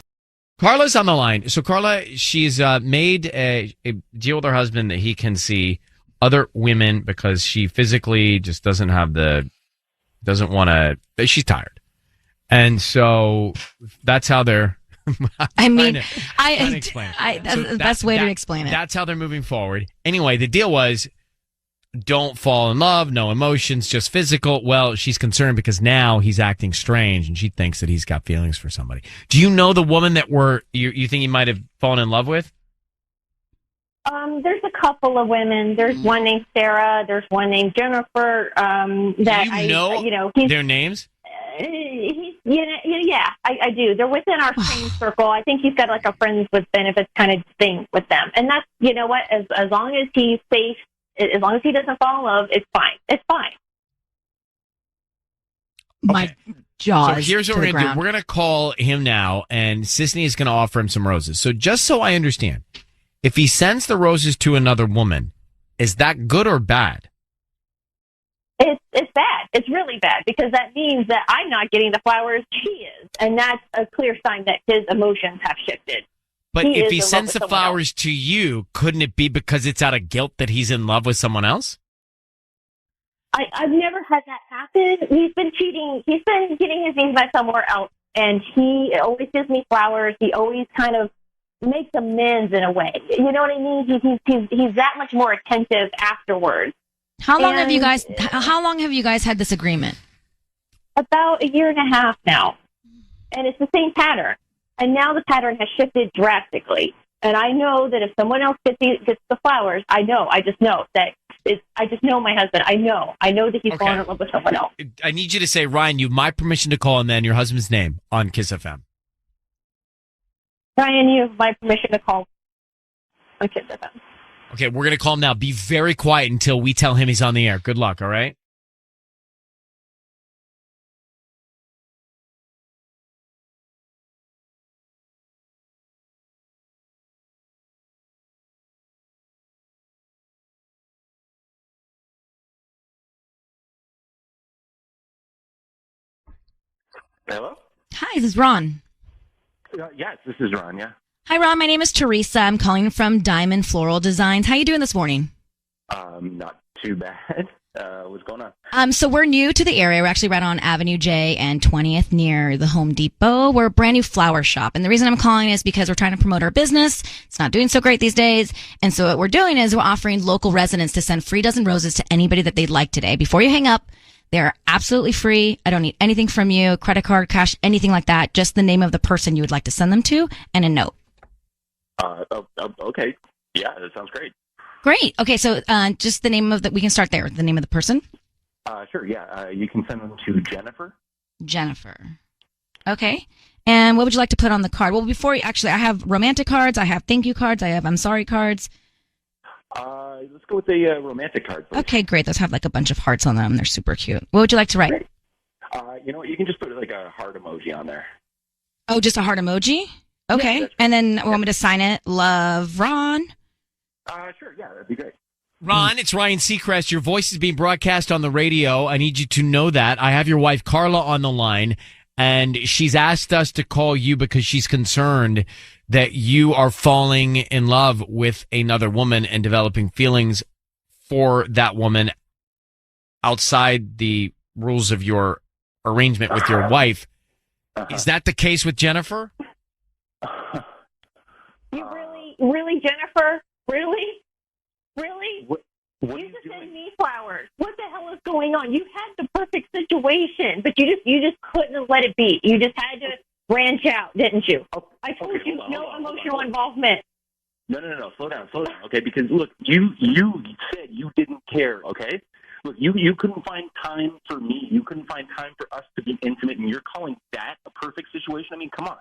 Carla's on the line. So Carla, she's made a deal with her husband that he can see other women because she physically just doesn't want to, she's tired. And so that's how they're, that's the best way to explain it. That's how they're moving forward. Anyway, the deal was don't fall in love, no emotions, just physical. Well, she's concerned because now he's acting strange and she thinks that he's got feelings for somebody. Do you know the woman that you think he might have fallen in love with? There's a couple of women. There's one named Sarah. There's one named Jennifer. That you know their names? Yeah, I do. They're within our same circle. I think he's got like a friends with benefits kind of thing with them. And that's, you know what, as long as he's safe, as long as he doesn't fall in love, it's fine. It's fine. My jaws. So here's what we're going to do. We're going to call him now, and Sisney is going to offer him some roses. So just so I understand, if he sends the roses to another woman, is that good or bad? It's bad. It's really bad because that means that I'm not getting the flowers he is. And that's a clear sign that his emotions have shifted. But if he sends the flowers to you, couldn't it be because it's out of guilt that he's in love with someone else? I've never had that happen. He's been cheating. He's been getting his needs met somewhere else. And he always gives me flowers. He always kind of makes amends in a way. You know what I mean? He's that much more attentive afterwards. How long have you guys had this agreement? About a year and a half now. And it's the same pattern. And now the pattern has shifted drastically. And I know that if someone else gets the flowers, I just know my husband. I know that he's fallen in love with someone else. I need you to say, Ryan, you have my permission to call him then your husband's name on KIIS-FM. Ryan, you have my permission to call on KIIS-FM. Okay, we're going to call him now. Be very quiet until we tell him he's on the air. Good luck, all right? Hello? Hi, this is Ron. Yes, this is Ron, yeah. Hi, Ron. My name is Teresa. I'm calling from Diamond Floral Designs. How you doing this morning? Not too bad. What's going on? So we're new to the area. We're actually right on Avenue J and 20th near the Home Depot. We're a brand new flower shop. And the reason I'm calling is because we're trying to promote our business. It's not doing so great these days. And so what we're doing is we're offering local residents to send free dozen roses to anybody that they'd like today. Before you hang up, they're absolutely free. I don't need anything from you, credit card, cash, anything like that. Just the name of the person you would like to send them to and a note. Okay. Yeah, that sounds great. Great. Okay, so just the name of we can start there. The name of the person? Sure, yeah. You can send them to Jennifer. Jennifer. Okay. And what would you like to put on the card? Well, I have romantic cards, I have thank you cards, I have I'm sorry cards. Let's go with the romantic card, please. Okay, great. Those have like a bunch of hearts on them. They're super cute. What would you like to write? Great. You know what? You can just put like a heart emoji on there. Oh, just a heart emoji? Okay. Yeah, and then want me to sign it? Love, Ron? Sure. Yeah, that'd be great. Ron, it's Ryan Seacrest. Your voice is being broadcast on the radio. I need you to know that. I have your wife, Carla, on the line, and she's asked us to call you because she's concerned that you are falling in love with another woman and developing feelings for that woman outside the rules of your arrangement with your wife. Is that the case with Jennifer? You really, Jennifer? Really? What are You you just doing? send me flowers. What the hell is going on? You had the perfect situation, but you just couldn't have let it be. You just had to branch out, didn't you? I told you no emotional involvement. No. Slow down. Okay, because look, you said you didn't care. Okay, look, you couldn't find time for me. You couldn't find time for us to be intimate, and you're calling that a perfect situation? I mean, come on.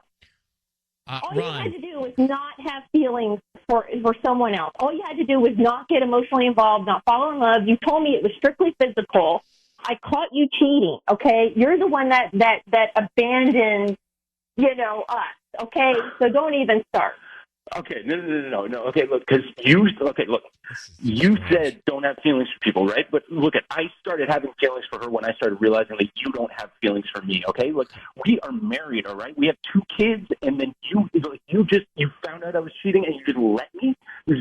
All you had to do was not have feelings for someone else. All you had to do was not get emotionally involved, not fall in love. You told me it was strictly physical. I caught you cheating. Okay, you're the one that abandoned, us. Okay, so don't even start. Okay, no. Okay, look, you said don't have feelings for people, right? But look, I started having feelings for her when I started realizing that you don't have feelings for me. Okay, look, we are married, all right? We have 2 kids, and then you found out I was cheating, and you just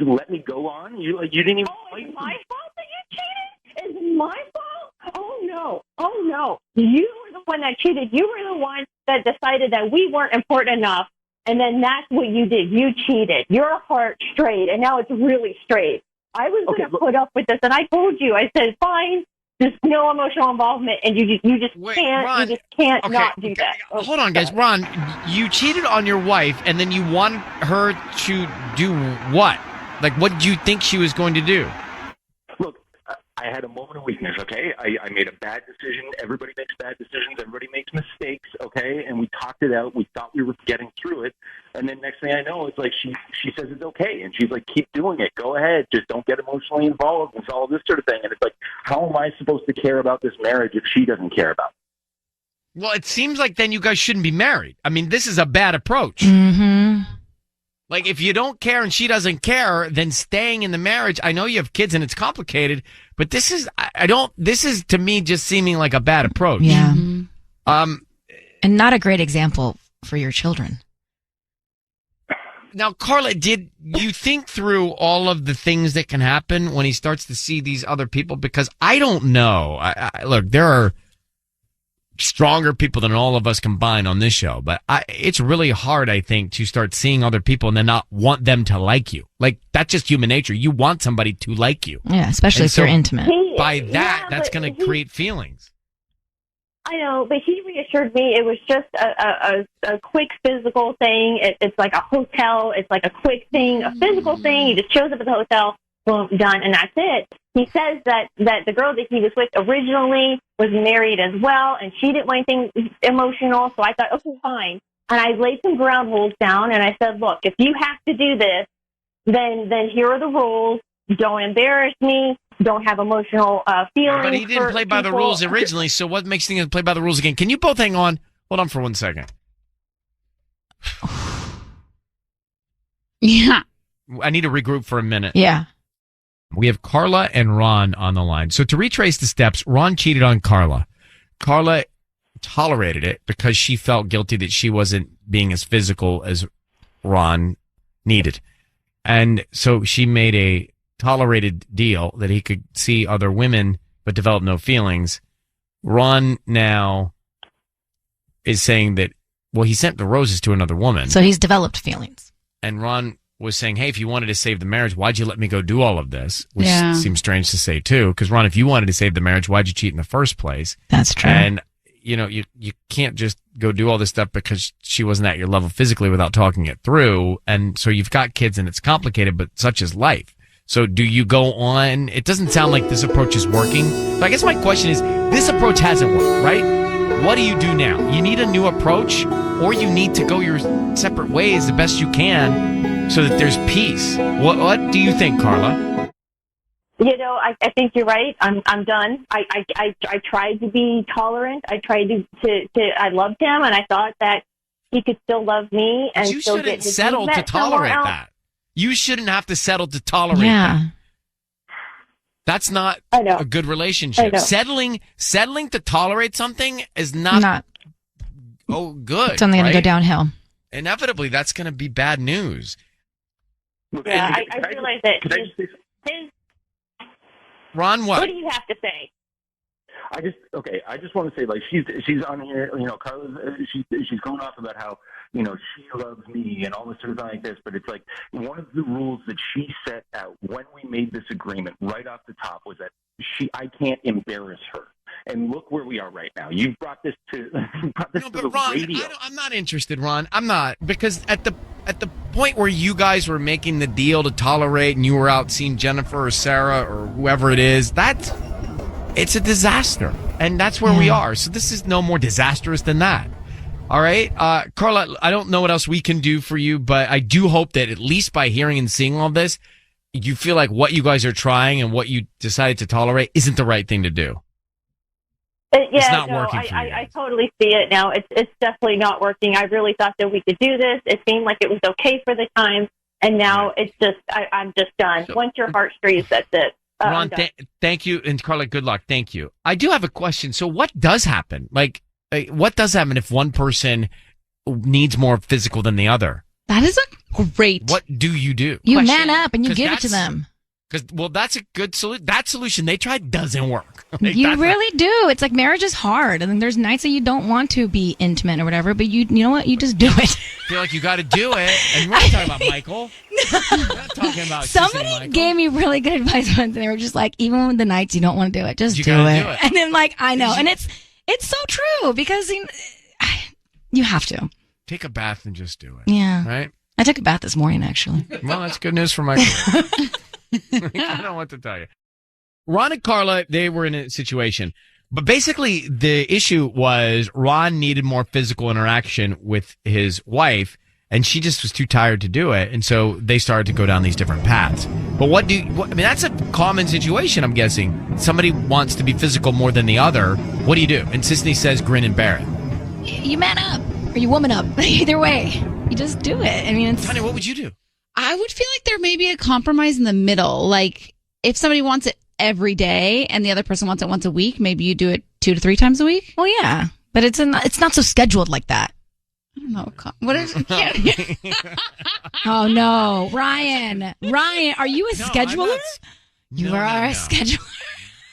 let me go on. You didn't even. Oh, it's my fault that you cheated? It's my fault? Oh no! You were the one that cheated. You were the one that decided that we weren't important enough. And then that's what you did. You cheated. Your heart strayed, and now it's really strayed. I was going to put up with this, and I told you. I said, fine, just no emotional involvement, and you just can't not do that. Hold on, guys. Ron, you cheated on your wife, and then you wanted her to do what? Like, what did you think she was going to do? Look, I had a moment of weakness, okay? I made a bad decision. Everybody makes bad decisions. Everybody makes mistakes, okay? And we talked it out. We thought we were getting through it. And then next thing I know, it's like she says it's okay. And she's like, keep doing it. Go ahead. Just don't get emotionally involved and all this sort of thing. And it's like, how am I supposed to care about this marriage if she doesn't care about it? Well, it seems like then you guys shouldn't be married. I mean, this is a bad approach. Mm-hmm. Like, if you don't care and she doesn't care, then staying in the marriage, I know you have kids and it's complicated, but this is to me just seeming like a bad approach. Yeah. And not a great example for your children. Now, Carla, did you think through all of the things that can happen when he starts to see these other people? Because I don't know. Look, there are stronger people than all of us combined on this show, but it's really hard, I think, to start seeing other people and then not want them to like you. Like, that's just human nature. You want somebody to like you. Yeah, especially if you're intimate. By that, that's going to create feelings. I know, but he reassured me it was just a quick physical thing. It's like a hotel. It's like a quick thing, a physical thing. He just shows up at the hotel, boom, done, and that's it. He says that the girl that he was with originally was married as well, and she didn't want anything emotional, so I thought, okay, fine. And I laid some ground rules down, and I said, look, if you have to do this, then here are the rules. Don't embarrass me. Don't have emotional feelings. But he didn't play by the rules originally, so what makes things play by the rules again? Can you both hang on? Hold on for 1 second. Yeah. I need to regroup for a minute. Yeah. We have Carla and Ron on the line. So to retrace the steps, Ron cheated on Carla. Carla tolerated it because she felt guilty that she wasn't being as physical as Ron needed. And so she made a tolerated deal that he could see other women but develop no feelings. Ron now is saying that, well, he sent the roses to another woman. So he's developed feelings. And Ron was saying, hey, if you wanted to save the marriage, why'd you let me go do all of this? Which seems strange to say, too. Because, Ron, if you wanted to save the marriage, why'd you cheat in the first place? That's true. And, you can't just go do all this stuff because she wasn't at your level physically without talking it through. And so you've got kids and it's complicated, but such is life. So do you go on? It doesn't sound like this approach is working. So I guess my question is, this approach hasn't worked, right? What do you do now? You need a new approach, or you need to go your separate ways the best you can so that there's peace. What do you think, Carla? I think you're right. I'm done. I tried to be tolerant. I tried to I loved him, and I thought that he could still love me and you still shouldn't get his settle needs to met somewhere tolerate else. that. You shouldn't have to settle to tolerate that. That's not a good relationship. Settling to tolerate something is not good. It's only going to go downhill. Inevitably, that's going to be bad news. Yeah, I realize that his Ron, what? What do you have to say? I just want to say, like, she's on here, Carla, she's going off about how, she loves me and all this sort of thing like this, but it's like one of the rules that she set out when we made this agreement right off the top was that I can't embarrass her. And look where we are right now. You've brought this to the Ron, radio. I'm not interested, Ron. I'm not, because at the point where you guys were making the deal to tolerate, and you were out seeing Jennifer or Sarah or whoever it is, it's a disaster, and that's where we are. So this is no more disastrous than that. All right, Carla, I don't know what else we can do for you, but I do hope that at least by hearing and seeing all this, you feel like what you guys are trying and what you decided to tolerate isn't the right thing to do. It's not working for you. I totally see it now. It's definitely not working. I really thought that we could do this. It seemed like it was okay for the time, and now it's just I'm just done. Once your heart frees, that's it. Ron, thank you, and Carla, good luck. Thank you. I do have a question. So what does happen? Like, what does happen if one person needs more physical than the other? That is a great. What do? You man up and you give it to them. Because that's a good solution. That solution they tried doesn't work. You really do. It's like marriage is hard, and then there's nights that you don't want to be intimate or whatever, but you know what? You just do it. I feel like you got to do it. And we're not talking about Michael. We're not talking about somebody gave me really good advice once, and they were just like, even when the nights you don't want to do it, just do it. And then like I know, and it's so true because you have to take a bath and just do it. Yeah, right. I took a bath this morning, actually. Well, that's good news for Michael. I don't know what to tell you. Ron and Carla, they were in a situation, but basically the issue was Ron needed more physical interaction with his wife, and she just was too tired to do it, and so they started to go down these different paths. But I mean, that's a common situation, I'm guessing. Somebody wants to be physical more than the other. What do you do? And Sisney says, grin and bear it. You man up, or you woman up. Either way, you just do it. I mean, Tanya, what would you do? I would feel like there may be a compromise in the middle. Like, if somebody wants it every day and the other person wants it once a week, maybe you do it 2 to 3 times a week. Well, yeah, but it's not so scheduled like that. I don't know. What is? Oh no, Ryan, are you a scheduler? You are a scheduler.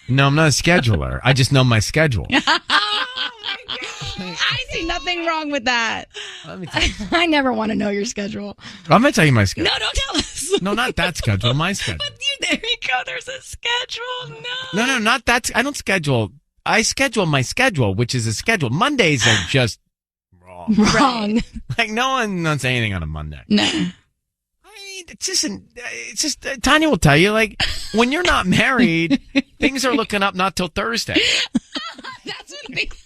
No, I'm not a scheduler. I just know my schedule. Oh my God. I see nothing wrong with that. I never want to know your schedule. I'm going to tell you my schedule. No, don't tell us. No, not that schedule. My schedule. But there you go. There's a schedule. No, not that. I don't schedule. I schedule my schedule, which is a schedule. Mondays are just wrong. Wrong. Like, no one knows anything on a Monday. No. I mean, it's just Tanya will tell you, like, when you're not married, things are looking up not till Thursday. That's what it is.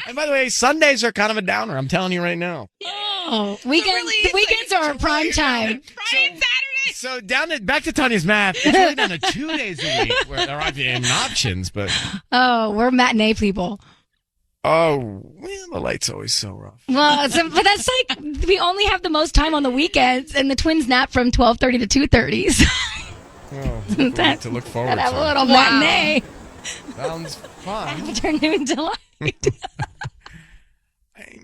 And by the way, Sundays are kind of a downer. I'm telling you right now. Oh, weekends are our prime time. Friday and Saturday. So back to Tanya's math. It's really down to 2 days a week where there aren't even options, but. Oh, we're matinee people. Oh, well, the light's always so rough. Well, but that's like, we only have the most time on the weekends, and the twins nap from 12:30 to 2:30. Oh, that's to look forward to. Have a little matinee. Sounds fun. Afternoon delight. I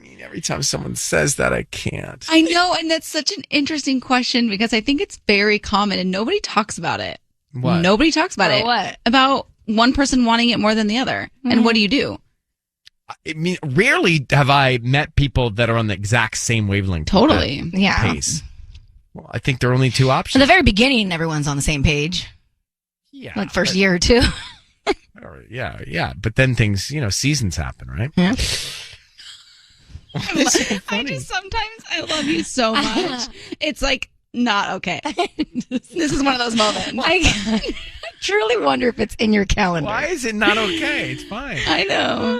mean, every time someone says that, I can't. I know, and that's such an interesting question because I think it's very common and nobody talks about it. What? Nobody talks about it. What? About one person wanting it more than the other. Mm-hmm. And what do you do? I mean, rarely have I met people that are on the exact same wavelength. Totally. Yeah. Pace. Well, I think there are only 2 options. At the very beginning, everyone's on the same page. Yeah. Like first year or 2. Yeah. But then things, seasons happen, right? Yeah. Sometimes I love you so much. It's like not okay. This is one of those moments. I truly wonder if it's in your calendar. Why is it not okay? It's fine. I know.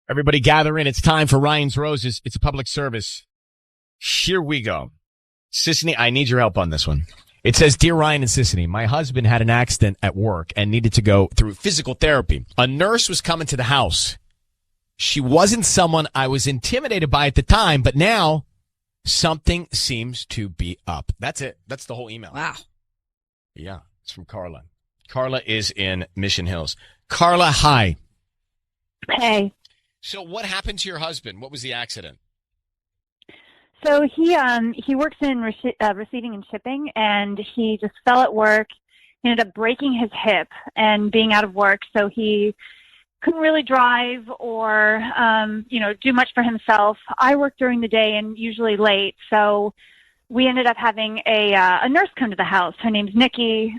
Everybody gather in. It's time for Ryan's Roses. It's a public service. Here we go. Sisney, I need your help on this one. It says, Dear Ryan and Sisney, my husband had an accident at work and needed to go through physical therapy. A nurse was coming to the house. She wasn't someone I was intimidated by at the time, but now something seems to be up. That's it. That's the whole email. Wow. Yeah, it's from Carla. Carla is in Mission Hills. Carla, hi. Hey. So what happened to your husband? What was the accident? So he works in receiving and shipping, and he just fell at work. He ended up breaking his hip and being out of work, so he couldn't really drive or do much for himself. I work during the day and usually late, so we ended up having a nurse come to the house. Her name's Nikki.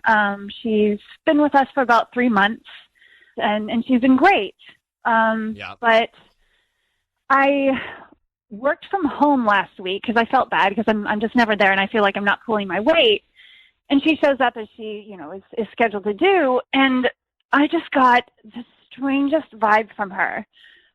She's been with us for about 3 months, and she's been great. But I worked from home last week because I felt bad because I'm just never there, and I feel like I'm not pulling my weight. And she shows up as she, is scheduled to do, and I just got the strangest vibe from her.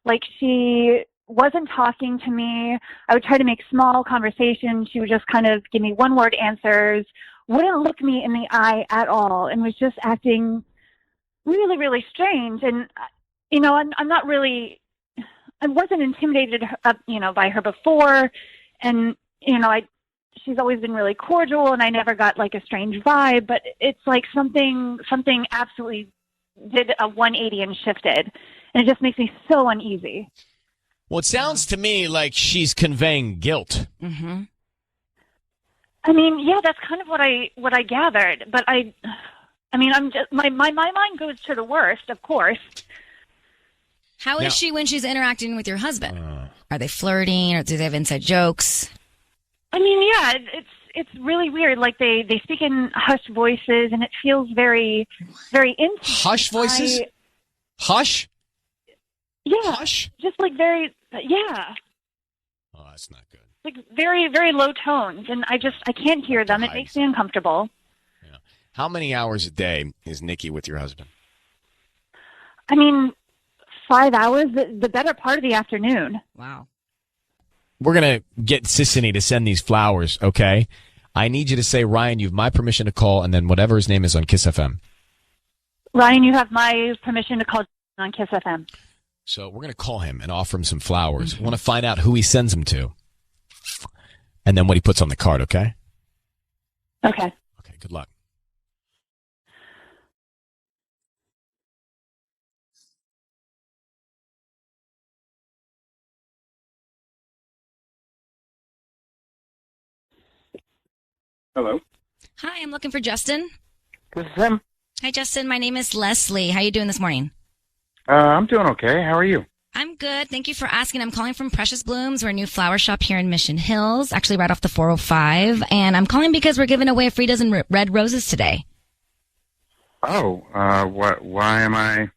Like, she wasn't talking to me. I would try to make small conversation. She would just kind of give me one-word answers, wouldn't look me in the eye at all, and was just acting really, really strange. And, I'm not really, I wasn't intimidated, by her before. And, she's always been really cordial, and I never got like a strange vibe, but it's like something absolutely did a 180 and shifted. And it just makes me so uneasy. Well, it sounds to me like she's conveying guilt. Mm-hmm. I mean, yeah, that's kind of what I gathered, but I'm just, my mind goes to the worst, of course. How is she when she's interacting with your husband? Are they flirting, or do they have inside jokes? I mean, yeah, it's really weird. Like they speak in hushed voices, and it feels very, very intimate. Hushed voices? Hush? Yeah. Hush? Just like very, yeah. Oh, that's not good. Like very, very low tones, and I can't hear them. It makes me uncomfortable. Yeah. How many hours a day is Nikki with your husband? I mean, 5 hours, the better part of the afternoon. Wow. We're going to get Sissany to send these flowers, okay? I need you to say, Ryan, you have my permission to call, and then whatever his name is on KIIS-FM. Ryan, you have my permission to call on KIIS-FM. So we're going to call him and offer him some flowers. We want to find out who he sends them to, and then what he puts on the card, okay? Okay. Okay, good luck. Hello. Hi, I'm looking for Justin. This is him. Hi, Justin. My name is Leslie. How you doing this morning? I'm doing okay. How are you? I'm good. Thank you for asking. I'm calling from Precious Blooms. We're a new flower shop here in Mission Hills, actually right off the 405. And I'm calling because we're giving away a free dozen red roses today. Oh, why am I?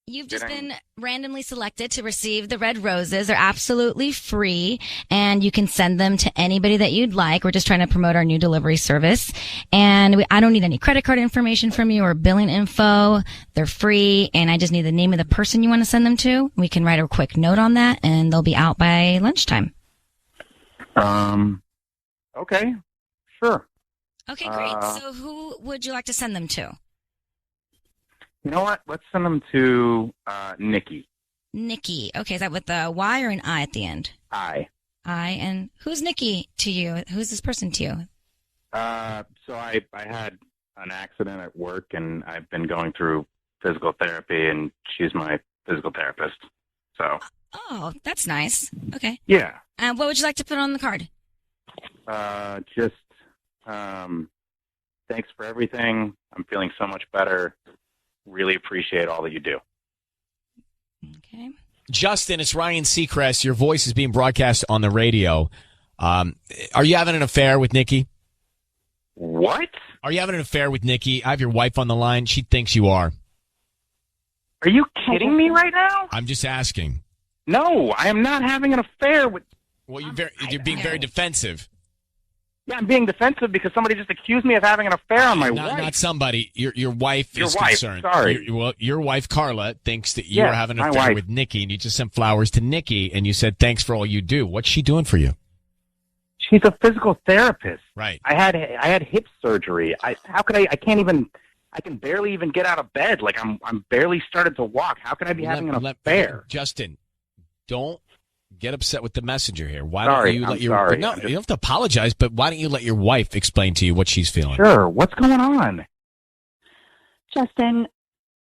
You've just been randomly selected to receive the red roses. They're absolutely free, and you can send them to anybody that you'd like. We're just trying to promote our new delivery service. And I don't need any credit card information from you or billing info. They're free, and I just need the name of the person you want to send them to. We can write a quick note on that, and they'll be out by lunchtime. Okay. Sure. Okay, great. So who would you like to send them to? You know what? Let's send them to Nikki. Nikki. Okay, is that with a Y or an I at the end? I. And who's Nikki to you? Who's this person to you? So I had an accident at work, and I've been going through physical therapy, and she's my physical therapist. So. Oh, that's nice. Okay. Yeah. What would you like to put on the card? Thanks for everything. I'm feeling so much better. Really appreciate all that you do. Okay. Justin, it's Ryan Seacrest. Your voice is being broadcast on the radio. Are you having an affair with Nikki? What? Are you having an affair with Nikki? I have your wife on the line. She thinks you are. Are you kidding me right now? I'm just asking. No, I am not having an affair with... Well, you're being very defensive. Yeah, I'm being defensive because somebody just accused me of having an affair on my wife. Not somebody. Your wife is concerned. Sorry. Your wife, Carla, thinks that you are having an affair with Nikki, and you just sent flowers to Nikki, and you said, thanks for all you do. What's she doing for you? She's a physical therapist. Right. I had hip surgery. I can barely even get out of bed. Like, I'm barely started to walk. How can I be having an affair? Justin, don't get upset with the messenger here. Why sorry, don't you let I'm your sorry. No, you don't have to apologize, but why don't you let your wife explain to you what she's feeling? Sure. What's going on? Justin,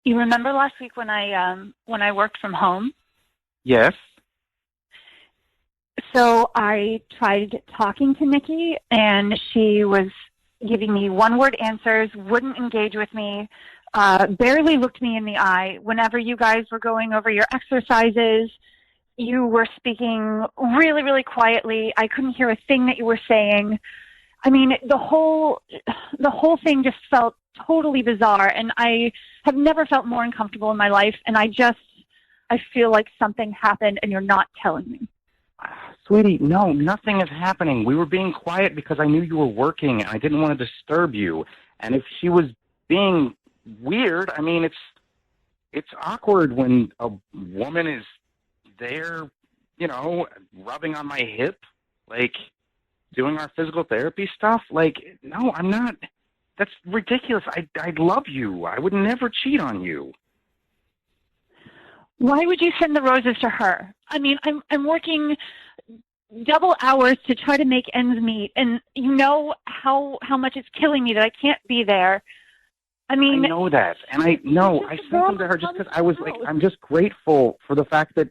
You remember last week when I worked from home? Yes. So I tried talking to Nikki, and she was giving me one-word answers, wouldn't engage with me, barely looked me in the eye. Whenever you guys were going over your exercises, you were speaking really, really quietly. I couldn't hear a thing that you were saying. I mean, the whole thing just felt totally bizarre, and I have never felt more uncomfortable in my life, and I feel like something happened and you're not telling me. Sweetie, no, nothing is happening. We were being quiet because I knew you were working and I didn't want to disturb you. And if she was being weird, I mean, it's awkward when a woman is there, you know, rubbing on my hip, like doing our physical therapy stuff. Like, no, I'm not. That's ridiculous. I love you. I would never cheat on you. Why would you send the roses to her? I mean, I'm working double hours to try to make ends meet, and you know how much it's killing me that I can't be there. I mean, I know that, and I sent them to her just because I was like, I'm just grateful for the fact that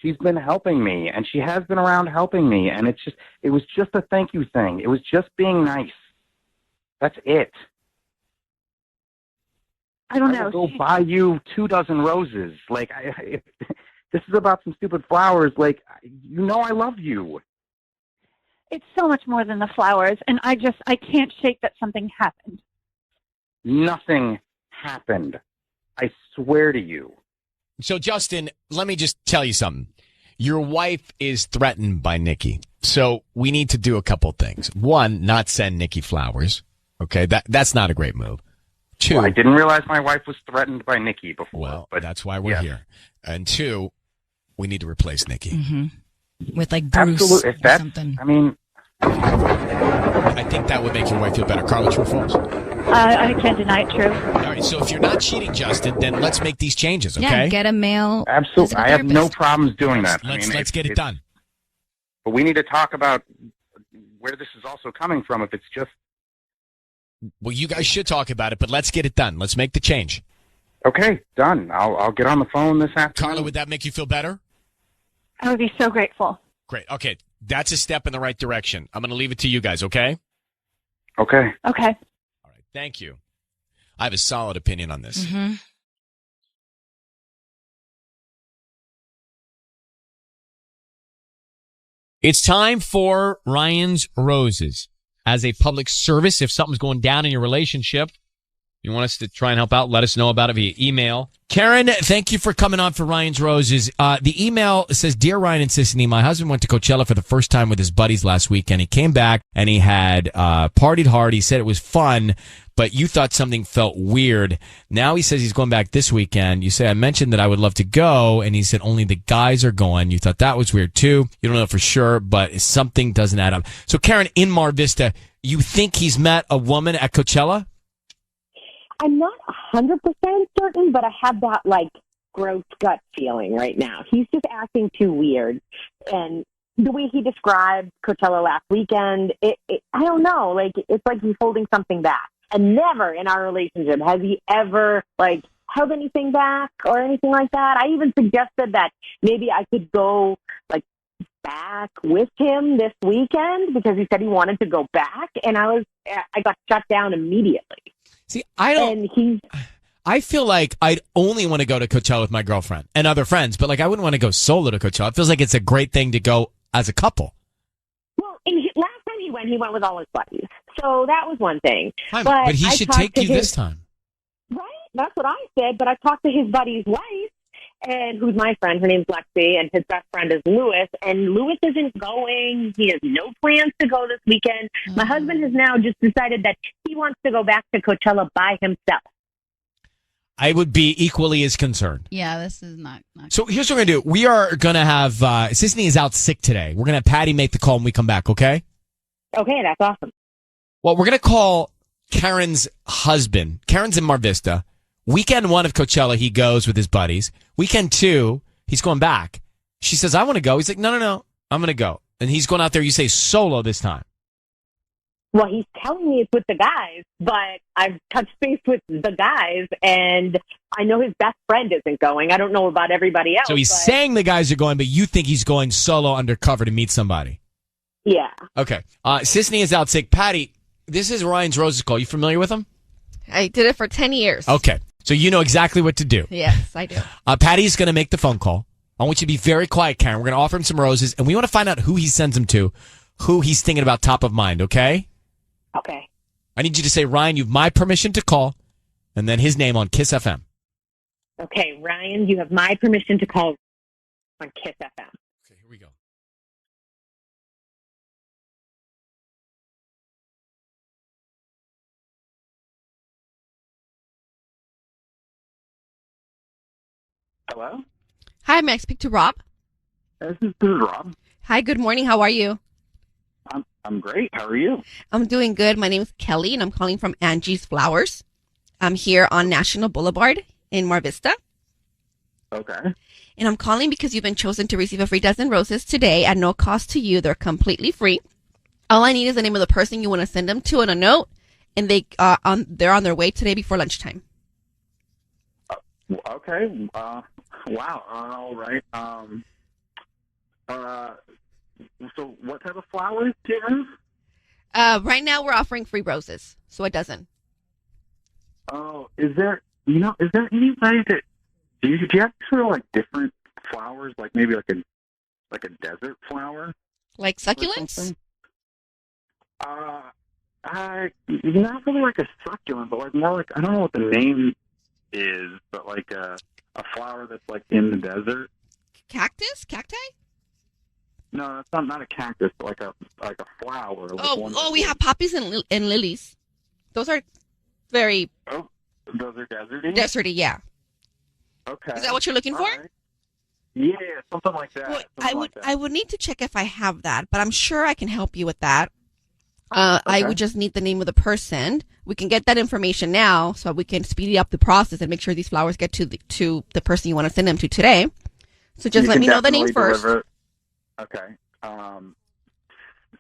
she's been helping me, and she has been around helping me, and it was just a thank you thing. It was just being nice. That's it. I don't know. I will go buy you 24 roses. Like, if this is about some stupid flowers. Like, you know, I love you. It's so much more than the flowers, and I can't shake that something happened. Nothing happened. I swear to you. So, Justin, let me just tell you something. Your wife is threatened by Nikki. So we need to do a couple things. One, not send Nikki flowers. Okay, that's not a great move. Two, well, I didn't realize my wife was threatened by Nikki before. Well, but that's why we're here. And two, we need to replace Nikki. Mm-hmm. With like Bruce Absolutely. If that's, something. I mean, I think that would make your wife feel better. Carla, true or false? I can't deny it, true. All right, so if you're not cheating, Justin, then let's make these changes, okay? Yeah, get a male. Absolutely. I have no problems doing that. Let's get it done. But we need to talk about where this is also coming from. If it's just... Well, you guys should talk about it, but let's get it done. Let's make the change. Okay, done. I'll get on the phone this afternoon. Carla, would that make you feel better? I would be so grateful. Great. Okay, that's a step in the right direction. I'm going to leave it to you guys, okay? Okay. Okay. All right, thank you. I have a solid opinion on this. Mm-hmm. It's time for Ryan's Roses. As a public service, if something's going down in your relationship, you want us to try and help out, let us know about it via email. Karen, thank you for coming on for Ryan's Roses. The email says, Dear Ryan and Sissany, my husband went to Coachella for the first time with his buddies last weekend. He came back and he had partied hard. He said it was fun, but you thought something felt weird. Now he says he's going back this weekend. You say, I mentioned that I would love to go, and he said only the guys are going. You thought that was weird too. You don't know for sure, but something doesn't add up. So Karen, in Mar Vista, you think he's met a woman at Coachella? I'm not 100% certain, but I have that, like, gross gut feeling right now. He's just acting too weird. And the way he described Coachella last weekend, I don't know. Like, it's like he's holding something back. And never in our relationship has he ever, like, held anything back or anything like that. I even suggested that maybe I could go, like, back with him this weekend because he said he wanted to go back. And I got shut down immediately. See, I feel like I'd only want to go to Coachella with my girlfriend and other friends, but like I wouldn't want to go solo to Coachella. It feels like it's a great thing to go as a couple. Well, last time he went with all his buddies. So that was one thing. Fine, but he should take you this time. Right? That's what I said, but I talked to his buddy's wife, and who's my friend. Her name's Lexi, and his best friend is Lewis. And Lewis isn't going. He has no plans to go this weekend. My husband has now just decided that he wants to go back to Coachella by himself. I would be equally as concerned. Yeah, this is not So here's what we're going to do. We are going to have, Sissany is out sick today. We're going to have Patty make the call when we come back, okay? Okay, that's awesome. Well, we're going to call Karen's husband. Karen's in Mar Vista. Weekend 1 of Coachella, he goes with his buddies. Weekend 2, he's going back. She says, I want to go. He's like, no, I'm going to go. And he's going out there, you say, solo this time. Well, he's telling me it's with the guys, but I've touched base with the guys, and I know his best friend isn't going. I don't know about everybody else. So he's saying the guys are going, but you think he's going solo undercover to meet somebody. Yeah. Okay. Sisney is out sick. Patty, this is Ryan's Roses call. You familiar with him? I did it for 10 years. Okay. So you know exactly what to do. Yes, I do. Patty's going to make the phone call. I want you to be very quiet, Karen. We're going to offer him some roses, and we want to find out who he sends them to, who he's thinking about top of mind, okay? Okay. I need you to say, Ryan, you have my permission to call, and then his name on KIIS-FM. Okay, Ryan, you have my permission to call on KIIS-FM. Okay, here we go. Hello? Hi, may I speak to Rob? This is Rob. Hi, good morning. How are you? I'm great. How are you? I'm doing good. My name is Kelly, and I'm calling from Angie's Flowers. I'm here on National Boulevard in Mar Vista. Okay. And I'm calling because you've been chosen to receive a free dozen roses today at no cost to you. They're completely free. All I need is the name of the person you want to send them to and a note, and they're on their way today before lunchtime. Okay. Wow. All right. So what type of flowers do you have? Right now we're offering free roses, so a dozen. Oh, is there any way that do you have sort of like different flowers, like maybe like a desert flower, like succulents? Not really like a succulent, but like more like, I don't know what the name is, but like a flower that's like in the desert. Cactus? Cacti? No, it's not a cactus, but like a flower. Like we have poppies and lilies. Those are very... Oh, those are deserty? Deserty, yeah. Okay. Is that what you're looking for? Right. Yeah, something like that. Well, I would need to check if I have that, but I'm sure I can help you with that. I would just need the name of the person. We can get that information now, so we can speed up the process and make sure these flowers get to the person you want to send them to today. So just let me know the name first. Okay. Can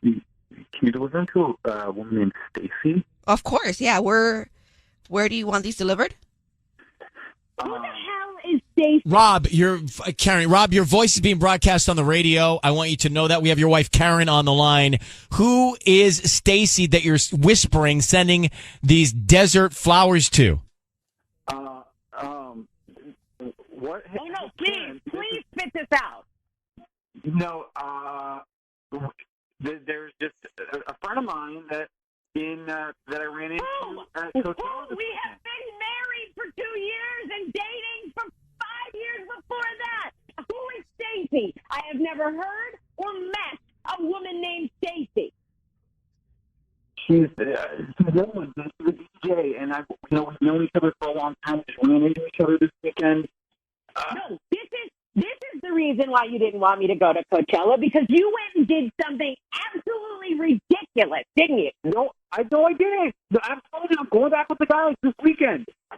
you deliver them to a woman named Stacy? Of course, yeah. Where do you want these delivered? Who the hell is Stacy? Rob, Karen. Rob, your voice is being broadcast on the radio. I want you to know that we have your wife Karen on the line. Who is Stacy that you're whispering, sending these desert flowers to? What? Oh no! Please spit this out. No. There's just a friend of mine that I ran into at Coachella. We have been married for 2 years and dating for 5 years before that. Who is Stacy? I have never heard or met a woman named Stacy. She's a DJ, and we've known each other for a long time. We just ran into each other this weekend. No, this is the reason why you didn't want me to go to Coachella, because you went and did something absolutely ridiculous, didn't you? No, I didn't. I'm telling you, I'm going back with the guys this weekend. I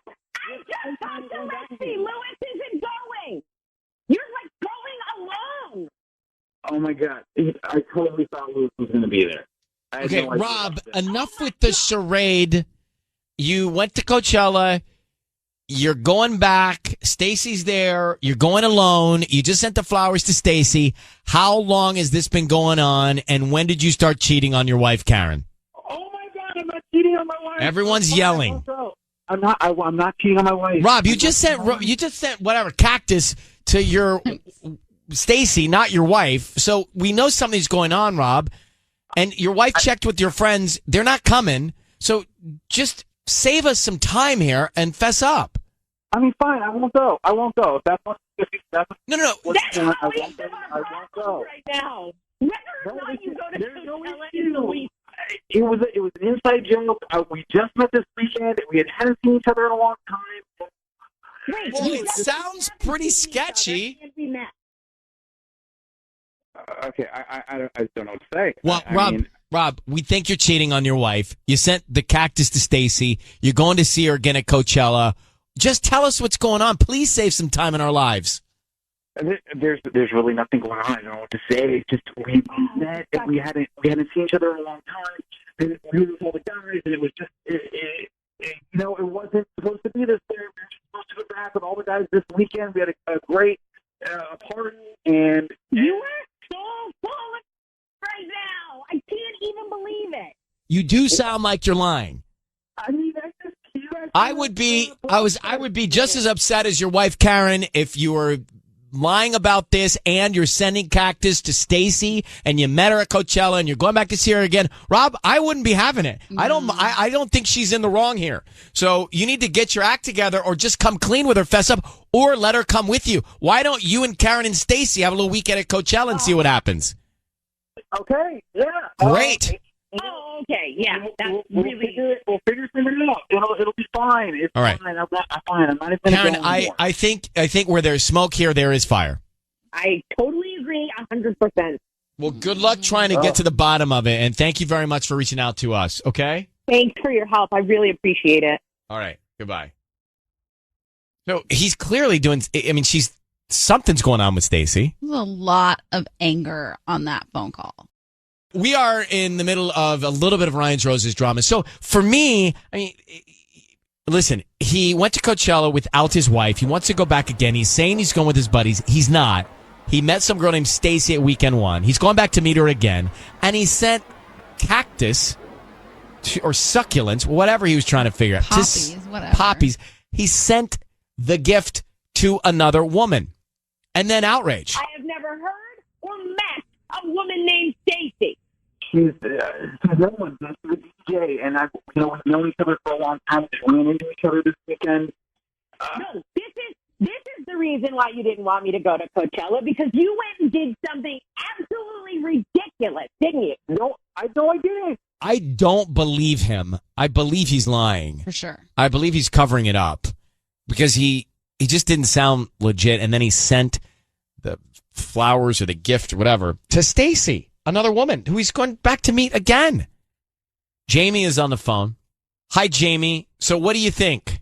just talked to Lexi. Lewis isn't going. You're like going alone. Oh my God! I totally thought Lewis was going to be there. Okay, Rob, enough with the charade. You went to Coachella. You're going back. Stacy's there. You're going alone. You just sent the flowers to Stacy. How long has this been going on, and when did you start cheating on your wife, Karen? Oh my God, I'm not cheating on my wife. Everyone's yelling. I'm not cheating on my wife. Rob, you just sent whatever cactus to your Stacy, not your wife. So we know something's going on, Rob. And your wife checked with your friends. They're not coming. So just save us some time here and fess up. I mean, fine. I won't go. If that's what. No. That's how we live our problems right now. Whether or not you go to Coachella is the least. It was an inside joke. We just met this weekend. We hadn't seen each other in a long time. Wait, it sounds pretty sketchy. Okay, I just don't know what to say. Well, Rob, we think you're cheating on your wife. You sent the cactus to Stacy. You're going to see her again at Coachella. Just tell us what's going on. Please save some time in our lives. There's really nothing going on. I don't know what to say. It's just we met and we hadn't seen each other in a long time. we were with all the guys, and it was just, it wasn't supposed to be this way. We were supposed to go back with all the guys this weekend. We had a great party, and you are so full of right now. I can't even believe it. You do sound like you're lying. I mean, I would be just as upset as your wife Karen if you were lying about this and you're sending cactus to Stacy and you met her at Coachella and you're going back to see her again. Rob, I wouldn't be having it. I don't think she's in the wrong here. So you need to get your act together or just come clean with her, fess up, or let her come with you. Why don't you and Karen and Stacy have a little weekend at Coachella and see what happens? Okay, yeah. Great. Oh, okay, yeah. We'll figure something out. It'll be fine. It's all right. Fine. I'm fine. I'm not even Karen, going anymore. I think where there's smoke here, there is fire. I totally agree, 100%. Well, good luck trying to get to the bottom of it, and thank you very much for reaching out to us, okay? Thanks for your help. I really appreciate it. All right, goodbye. So he's clearly doing, something's going on with Stacy. There's a lot of anger on that phone call. We are in the middle of a little bit of Ryan's Roses drama. So for me, listen, he went to Coachella without his wife. He wants to go back again. He's saying he's going with his buddies. He's not. He met some girl named Stacy at weekend one. He's going back to meet her again. And he sent cactus or succulents, whatever he was trying to figure out. Poppies, whatever. Poppies. He sent the gift to another woman. And then outrage. I have never heard or met a woman named Stacy. She's no one. She's a DJ, and we've known each other for a long time. We ran into each other this weekend. No, this is the reason why you didn't want me to go to Coachella, because you went and did something absolutely ridiculous, didn't you? No, I didn't. I don't believe him. I believe he's lying. For sure. I believe he's covering it up because he just didn't sound legit. And then he sent the flowers or the gift or whatever to Stacy, another woman who he's going back to meet again. Jamie is on the phone. Hi, Jamie. So what do you think?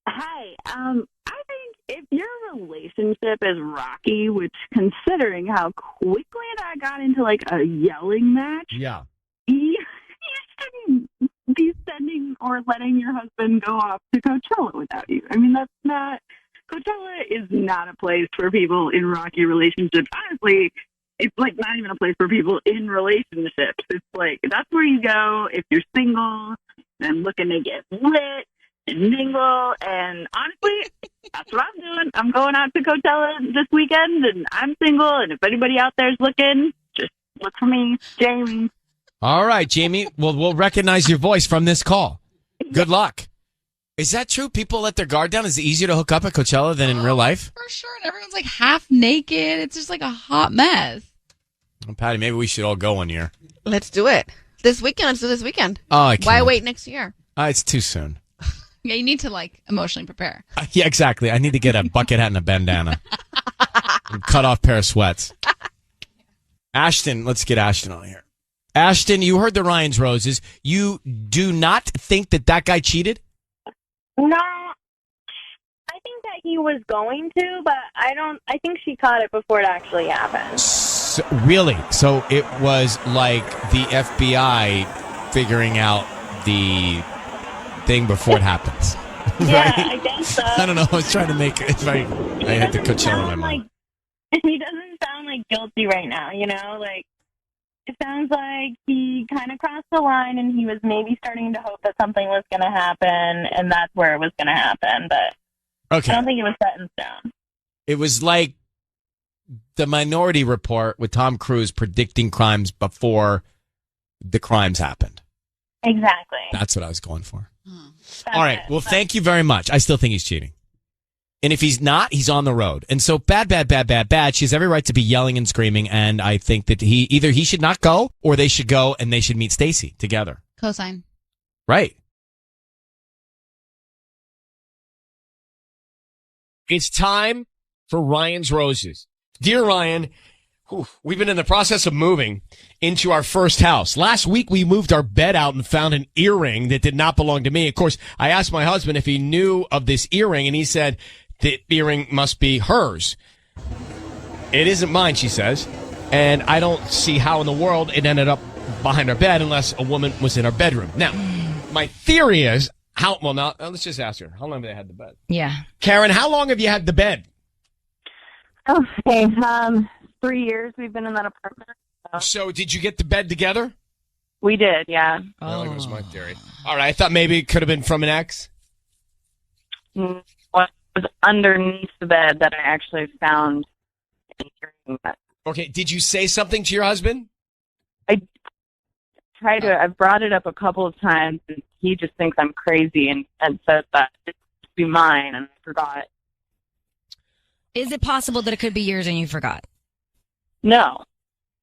Hi. I think if your relationship is rocky, which considering how quickly that got into like a yelling match, yeah, you shouldn't be sending or letting your husband go off to Coachella without you. I mean, Coachella is not a place for people in rocky relationships. Honestly, it's like not even a place for people in relationships. It's like that's where you go if you're single and looking to get lit and mingle. And honestly, that's what I'm doing. I'm going out to Coachella this weekend, and I'm single. And if anybody out there's looking, just look for me, Jamie. All right, Jamie. Well, we'll recognize your voice from this call. Good luck. Is that true? People let their guard down? Is it easier to hook up at Coachella than in real life? For sure. And everyone's like half naked. It's just like a hot mess. Well, Patty, maybe we should all go one year. Let's do it. This weekend. Let's do this weekend. Oh, I can't. Why wait next year? It's too soon. Yeah, you need to emotionally prepare. Yeah, exactly. I need to get a bucket hat and a bandana. And cut off pair of sweats. Ashton, let's get Ashton on here. Ashton, you heard the Ryan's Roses. You do not think that guy cheated? No, I think that he was going to, but I think she caught it before it actually happened. So, really? So it was like the FBI figuring out the thing before it happens. Yeah, right? I guess so. I don't know. I was trying to make it. I had the Coachella in my mind. He doesn't sound like guilty right now, it sounds like he kind of crossed the line and he was maybe starting to hope that something was going to happen, and that's where it was going to happen. But okay. I don't think it was set in stone. It was like the Minority Report with Tom Cruise predicting crimes before the crimes happened. Exactly. That's what I was going for. All right. Well, thank you very much. I still think he's cheating. And if he's not, he's on the road. And so bad. She has every right to be yelling and screaming. And I think that he should not go or they should go and they should meet Stacy together. Cosign. Right. It's time for Ryan's Roses. Dear Ryan, we've been in the process of moving into our first house. Last week, we moved our bed out and found an earring that did not belong to me. Of course, I asked my husband if he knew of this earring, and he said the earring must be hers. It isn't mine, she says, and I don't see how in the world it ended up behind our bed unless a woman was in our bedroom. Now, my theory is let's just ask her. How long have they had the bed? Yeah. Karen, how long have you had the bed? Okay, 3 years we've been in that apartment. So did you get the bed together? We did, yeah. Well, that was my theory. All right, I thought maybe it could have been from an ex. It was underneath the bed that I actually found. Okay, did you say something to your husband? I've brought it up a couple of times, and he just thinks I'm crazy and says that it should be mine, and I forgot. Is it possible that it could be yours and you forgot? No.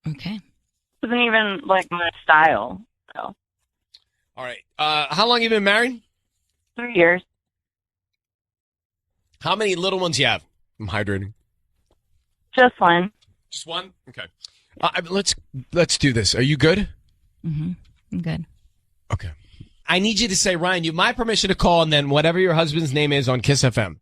Okay. It wasn't even like my style. So. All right. How long have you been married? 3 years. How many little ones you have? I'm hydrating. Just one. Just one? Okay. Let's do this. Are you good? Mm-hmm. I'm good. Okay. I need you to say, Ryan, you have my permission to call, and then whatever your husband's name is on KIIS-FM.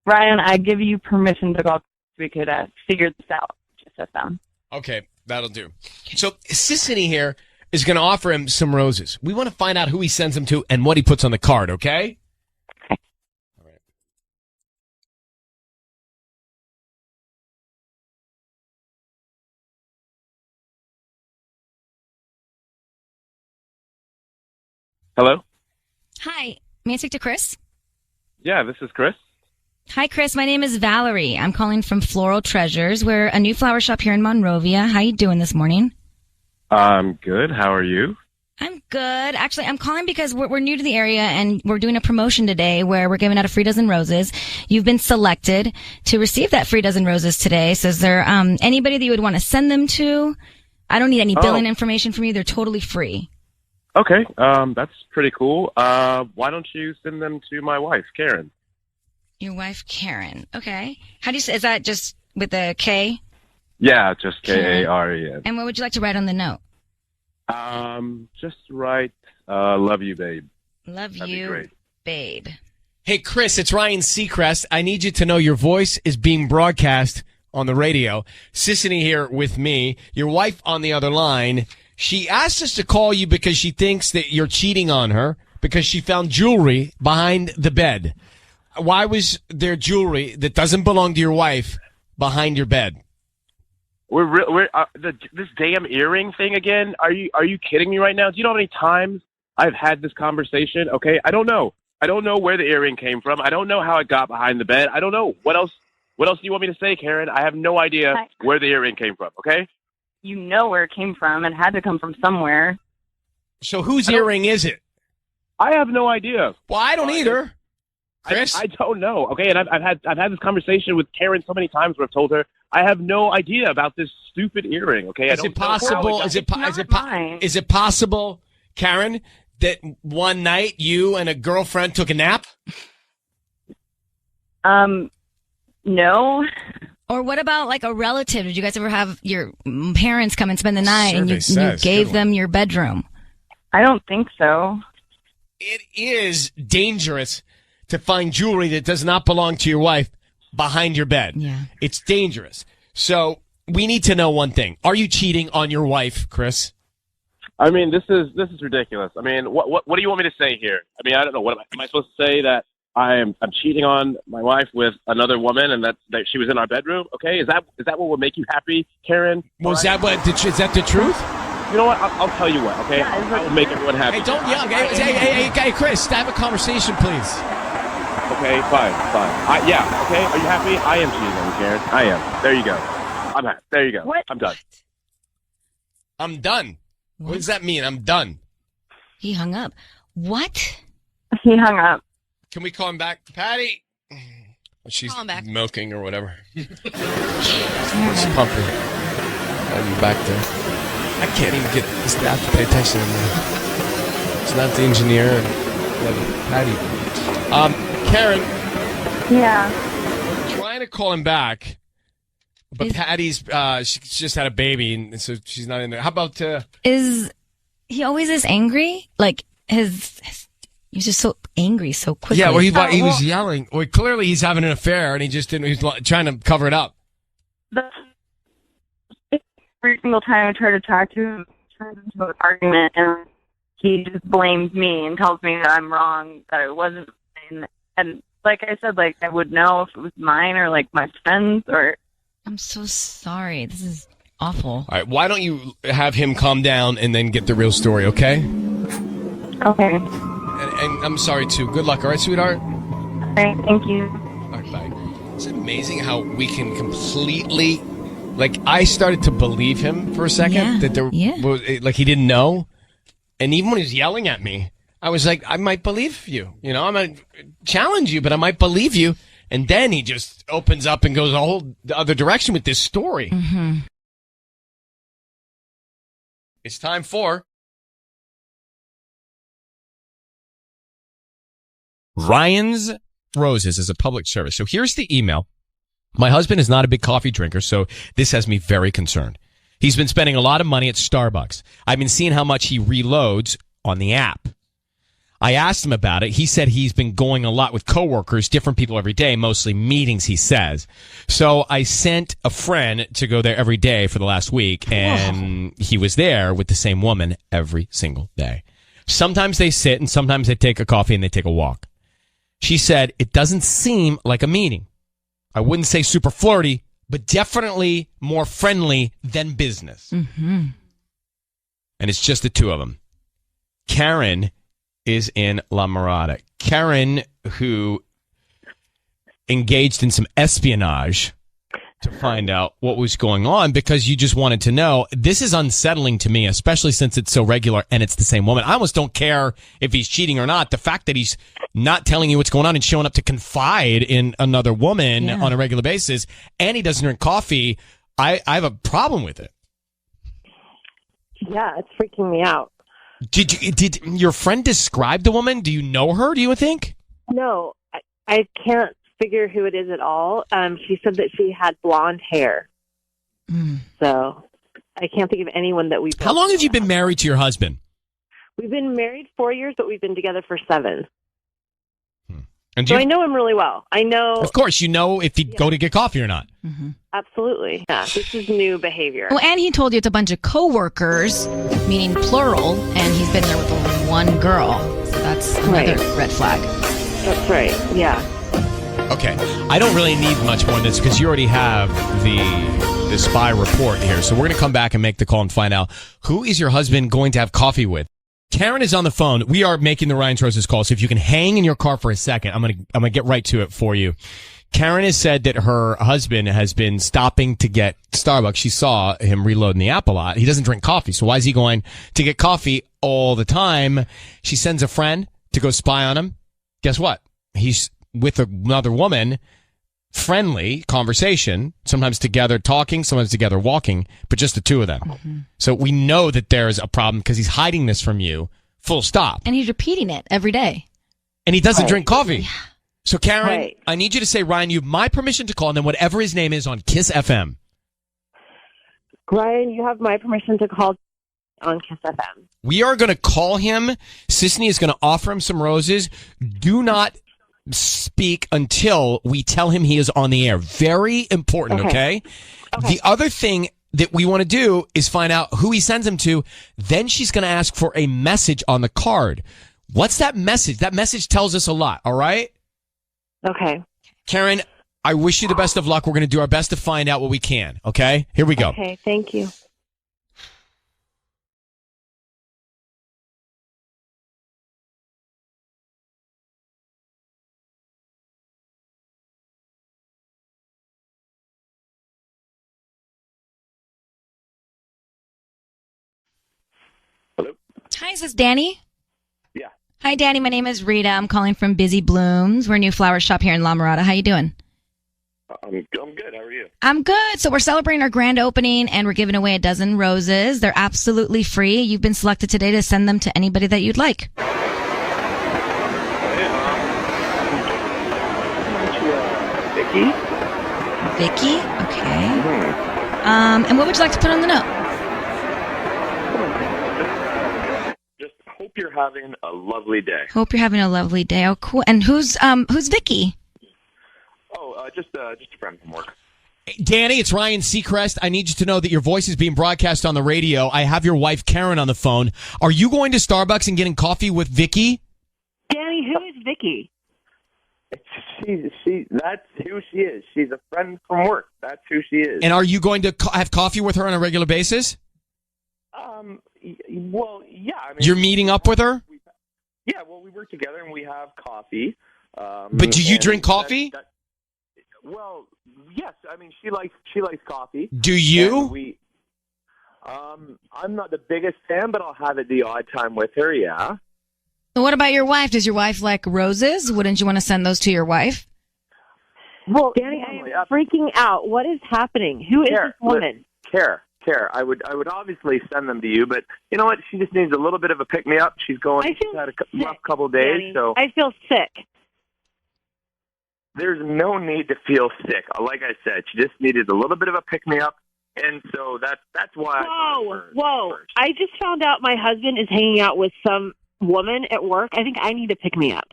Ryan, I give you permission to call so we could figure this out. KIIS-FM. Okay, that'll do. So Sissany here is going to offer him some roses. We want to find out who he sends them to and what he puts on the card, okay? Okay. All right. Hello? Hi. May I speak to Chris? Yeah, this is Chris. Hi, Chris. My name is Valerie. I'm calling from Floral Treasures. We're a new flower shop here in Monrovia. How you doing this morning? I'm good. How are you? I'm good. Actually, I'm calling because we're new to the area and we're doing a promotion today where we're giving out a free dozen roses. You've been selected to receive that free dozen roses today. So is there anybody that you would want to send them to? I don't need any billing information from you. They're totally free. Okay, that's pretty cool. Why don't you send them to my wife, Karen? Your wife, Karen. Okay. How do you say, is that just with a K? Yeah, just Karen. And what would you like to write on the note? Just write, love you, babe. Love That'd you, be great. babe. Hey, Chris, it's Ryan Seacrest. I need you to know your voice is being broadcast on the radio. Sissany here with me, your wife on the other line. She asked us to call you because she thinks that you're cheating on her because she found jewelry behind the bed. Why was there jewelry that doesn't belong to your wife behind your bed? This damn earring thing again. Are you kidding me right now? Do you know how many times I've had this conversation? Okay, I don't know. I don't know where the earring came from. I don't know how it got behind the bed. I don't know what else. What else do you want me to say, Karen? I have no idea where the earring came from. Okay. You know where it came from. It had to come from somewhere. So whose earring is it? I have no idea. Well, I don't either. Chris? I don't know. Okay, and I've had this conversation with Karen so many times where I've told her I have no idea about this stupid earring. Okay, Is it possible? Is it possible, Karen, that one night you and a girlfriend took a nap? No. Or what about like a relative? Did you guys ever have your parents come and spend the night and you gave them your bedroom? I don't think so. It is dangerous to find jewelry that does not belong to your wife behind your bed. Yeah. It's dangerous. So we need to know one thing. Are you cheating on your wife, Chris? I mean, this is ridiculous. I mean, what do you want me to say here? I mean, I don't know. What am I supposed to say that I'm cheating on my wife with another woman and that she was in our bedroom? Okay, is that what would make you happy, Karen? Well, is that the truth? You know what? I'll tell you what. Okay, I will make everyone happy. Hey, don't yell. Hey, Chris, have a conversation, please. Okay, fine. Yeah. Okay, are you happy? I am cheating on you, Karen. I am. There you go. I'm happy. There you go. What? I'm done. I'm done. What does that mean? I'm done. He hung up. What? He hung up. Can we call him back? Patty? She's milking or whatever. She's pumping. I'll be back there. I can't even get the staff to pay attention to me. It's not the engineer. Patty. Karen. Yeah. I'm trying to call him back. But Patty's, she just had a baby, and so she's not in there. How about, Is he always this angry? Like, he's just so angry so quickly. Yeah, well, he was yelling. Well, clearly he's having an affair, and he just didn't, he's trying to cover it up. Every single time I try to talk to him, turns into an argument, and he just blames me and tells me that I'm wrong, that it wasn't mine. And like I said, like I would know if it was mine or like my friend's or. I'm so sorry. This is awful. All right, why don't you have him calm down and then get the real story, okay? Okay. And I'm sorry, too. Good luck, all right, sweetheart? All right, thank you. All right, bye. It's amazing how we can completely... Like, I started to believe him for a second. That there was, like, he didn't know. And even when he was yelling at me, I was like, I might believe you. You know, I might challenge you, but I might believe you. And then he just opens up and goes a whole other direction with this story. Mm-hmm. It's time for Ryan's Roses as a public service. So here's the email. My husband is not a big coffee drinker, so this has me very concerned. He's been spending a lot of money at Starbucks. I've been seeing how much he reloads on the app. I asked him about it. He said he's been going a lot with coworkers, different people every day, mostly meetings, he says. So I sent a friend to go there every day for the last week, and he was there with the same woman every single day. Sometimes they sit, and sometimes they take a coffee and they take a walk. She said it doesn't seem like a meeting. I wouldn't say super flirty, but definitely more friendly than business. Mm-hmm. And it's just the two of them. Karen is in La Mirada. Karen, who engaged in some espionage to find out what was going on because you just wanted to know. This is unsettling to me, especially since it's so regular and it's the same woman. I almost don't care if he's cheating or not. The fact that he's not telling you what's going on and showing up to confide in another woman on a regular basis, and he doesn't drink coffee, I have a problem with it. Yeah, it's freaking me out. Did your friend describe the woman? Do you know her, do you think? No, I can't figure who it is at all. She said that she had blonde hair. So I can't think of anyone that we've... How long have you been married to your husband? We've been married 4 years, but we've been together for 7. And so I know him really well. I know... Of course, you know if he'd go to get coffee or not. Mm-hmm. Absolutely. Yeah, this is new behavior. Well, and he told you it's a bunch of coworkers, meaning plural, and he's been there with only one girl. So that's another red flag. That's right. Yeah. Okay. I don't really need much more than this because you already have the spy report here. So we're going to come back and make the call and find out who is your husband going to have coffee with. Karen is on the phone. We are making the Ryan's Roses call. So if you can hang in your car for a second, I'm going to get right to it for you. Karen has said that her husband has been stopping to get Starbucks. She saw him reloading the app a lot. He doesn't drink coffee. So why is he going to get coffee all the time? She sends a friend to go spy on him. Guess what? He's with another woman, friendly conversation, sometimes together talking, sometimes together walking, but just the two of them. Mm-hmm. So we know that there's a problem because he's hiding this from you, full stop. And he's repeating it every day. And he doesn't drink coffee. Yeah. So Karen, I need you to say, Ryan, you have my permission to call, and then whatever his name is on KIIS-FM. Ryan, you have my permission to call on KIIS-FM. We are going to call him. Sisney is going to offer him some roses. Do not speak until we tell him he is on the air. Very important, okay? The other thing that we want to do is find out who he sends him to. Then she's going to ask for a message on the card. What's that message? That message tells us a lot, all right? Okay. Karen, I wish you the best of luck. We're going to do our best to find out what we can, okay? Here we go. Okay, thank you. Hi, is this Danny? Yeah. Hi, Danny. My name is Rita. I'm calling from Busy Blooms. We're a new flower shop here in La Mirada. How you doing? I'm good. How are you? I'm good. So we're celebrating our grand opening, and we're giving away a dozen roses. They're absolutely free. You've been selected today to send them to anybody that you'd like. Vicky? Vicky? Okay. And what would you like to put on the note? Just hope you're having a lovely day. Hope you're having a lovely day. Oh, cool. And who's Vicky? Oh, just a friend from work. Danny, it's Ryan Seacrest. I need you to know that your voice is being broadcast on the radio. I have your wife, Karen, on the phone. Are you going to Starbucks and getting coffee with Vicky? Danny, who is Vicky? That's who she is. She's a friend from work. That's who she is. And are you going to have coffee with her on a regular basis? Well, yeah. I mean, You're meeting up with her? Yeah, well, we work together and we have coffee. But do you drink coffee? Well, yes. I mean, she likes coffee. Do you? I'm not the biggest fan, but I'll have it the odd time with her. Yeah. What about your wife? Does your wife like roses? Wouldn't you want to send those to your wife? Well, Danny, I am freaking out. What is happening? Who is this woman? Care. I would obviously send them to you, but you know what? She just needs a little bit of a pick me up. She's had a rough couple of days, Danny. so I feel sick. There's no need to feel sick. Like I said, she just needed a little bit of a pick me up, and so that's why. Whoa! I just found out my husband is hanging out with some woman at work. I think I need to pick me up.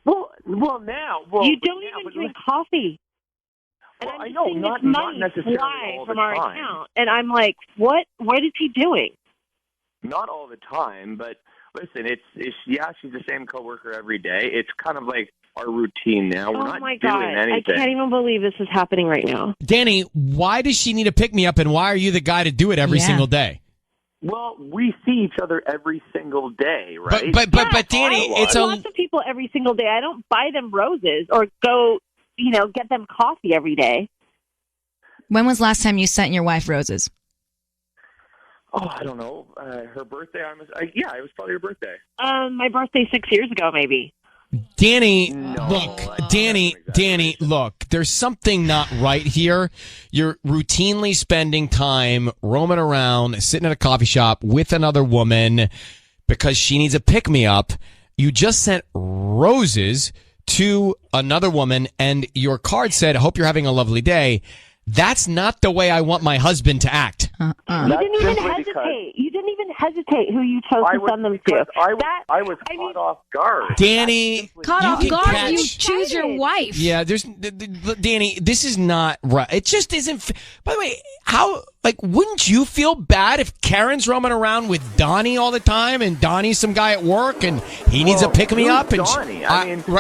Well, you don't even drink coffee. And I know, not necessarily all the from our time. account, and I'm like, what? What is he doing? Not all the time, but listen, it's she's the same coworker every day. It's kind of like our routine now. We're not doing anything. I can't even believe this is happening right now. Danny, why does she need a pick-me-up, and why are you the guy to do it every single day? Well, we see each other every single day, right? But Danny, it's lots of people every single day. I don't buy them roses or go, get them coffee every day. When was last time you sent your wife roses? Oh, I don't know. Her birthday. It was probably her birthday. My birthday 6 years ago, maybe. Danny, look, there's something not right here. You're routinely spending time roaming around, sitting at a coffee shop with another woman because she needs a pick-me-up. You just sent roses to another woman, and your card said, "Hope you're having a lovely day." That's not the way I want my husband to act. You didn't even hesitate. You didn't even hesitate who you chose to send them to. I was caught off guard. Danny, caught off guard. You choose your wife. Yeah, Danny, this is not right. It just isn't. By the way, wouldn't you feel bad if Karen's roaming around with Donnie all the time, and Donnie's some guy at work, and he needs a pick me up? And Donnie?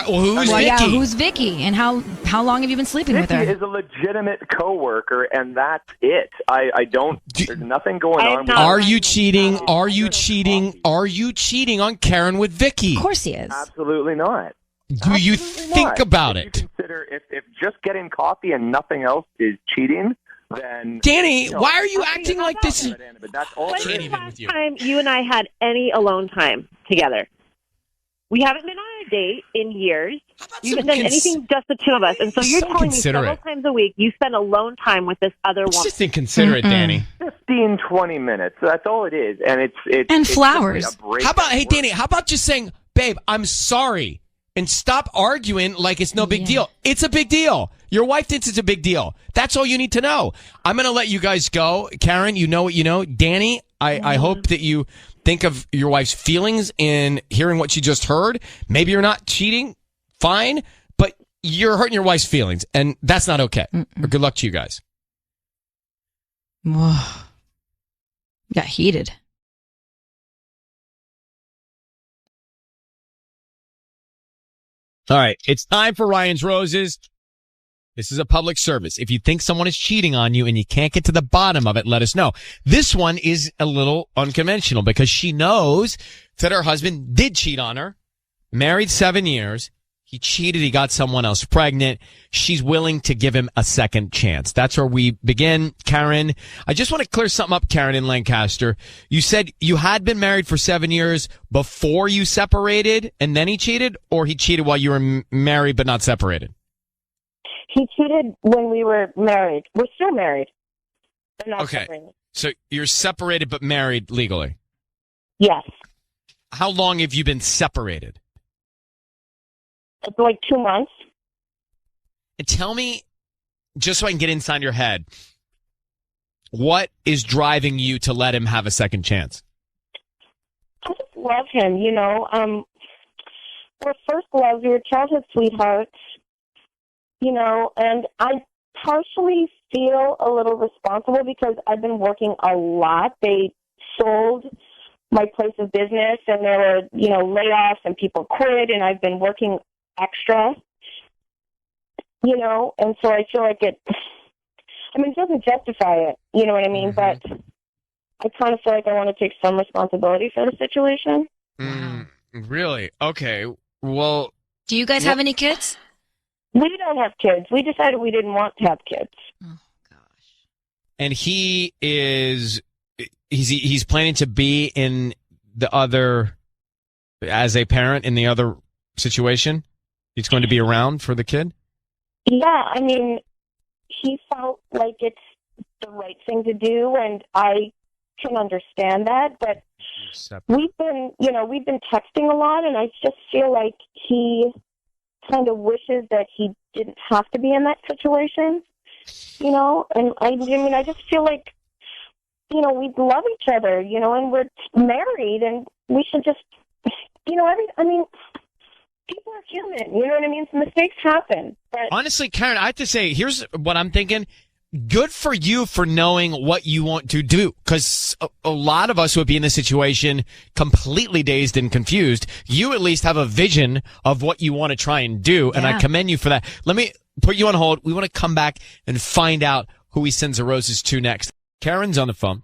who's Vicky? Yeah, who's Vicky? And how long have you been sleeping with her? Vicky is a legitimate coworker, and that's it. I don't. There's nothing going on. Are you cheating? Are you cheating? Are you cheating on Karen with Vicky? Of course he is. Absolutely not. Do you think about it? You consider if just getting coffee and nothing else is cheating, then Danny, why are you acting like this? But that's all. When's the last time you and I had any alone time together? We haven't been on a date in years. You haven't done anything, just the two of us. And so you're telling me several times a week you spend alone time with this other woman. It's just inconsiderate, Danny. 15, 20 minutes. That's all it is. And it's flowers. How about, hey, Danny, how about just saying, babe, I'm sorry, and stop arguing like it's no big deal. It's a big deal. Your wife thinks it's a big deal. That's all you need to know. I'm going to let you guys go. Karen, you know what you know. Danny, I hope that you think of your wife's feelings in hearing what she just heard. Maybe you're not cheating. Fine. But you're hurting your wife's feelings, and that's not okay. Good luck to you guys. Got heated. All right. It's time for Ryan's Roses. This is a public service. If you think someone is cheating on you and you can't get to the bottom of it, let us know. This one is a little unconventional because she knows that her husband did cheat on her. Married 7 years. He cheated. He got someone else pregnant. She's willing to give him a second chance. That's where we begin. Karen, I just want to clear something up, Karen in Lancaster. You said you had been married for 7 years before you separated and then he cheated, or he cheated while you were married but not separated? He cheated when we were married. We're still married. But not separated. So you're separated but married legally? Yes. How long have you been separated? It's like 2 months. And tell me, just so I can get inside your head, what is driving you to let him have a second chance? I just love him, we're first loves. We were childhood sweethearts, and I partially feel a little responsible because I've been working a lot. They sold my place of business and there were, layoffs and people quit and I've been working extra, and so I feel like it doesn't justify it, you know what I mean? But I kind of feel like I want to take some responsibility for the situation. Really? Okay. Well, do you guys have any kids? We don't have kids. We decided we didn't want to have kids. and he is he's planning to be in the other as a parent in the other situation. He's going to be around for the kid. Yeah, I mean, he felt like it's the right thing to do, and I can understand that. But we've been texting a lot, and I just feel like he kind of wishes that he didn't have to be in that situation, And I just feel like, we love each other, and we're married, and we should just, people are human, you know what I mean? So mistakes happen. But honestly, Karen, I have to say, here's what I'm thinking. Good for you for knowing what you want to do, because a lot of us would be in this situation completely dazed and confused. You at least have a vision of what you want to try and do, and I commend you for that. Let me put you on hold. We want to come back and find out who he sends the roses to next. Karen's on the phone.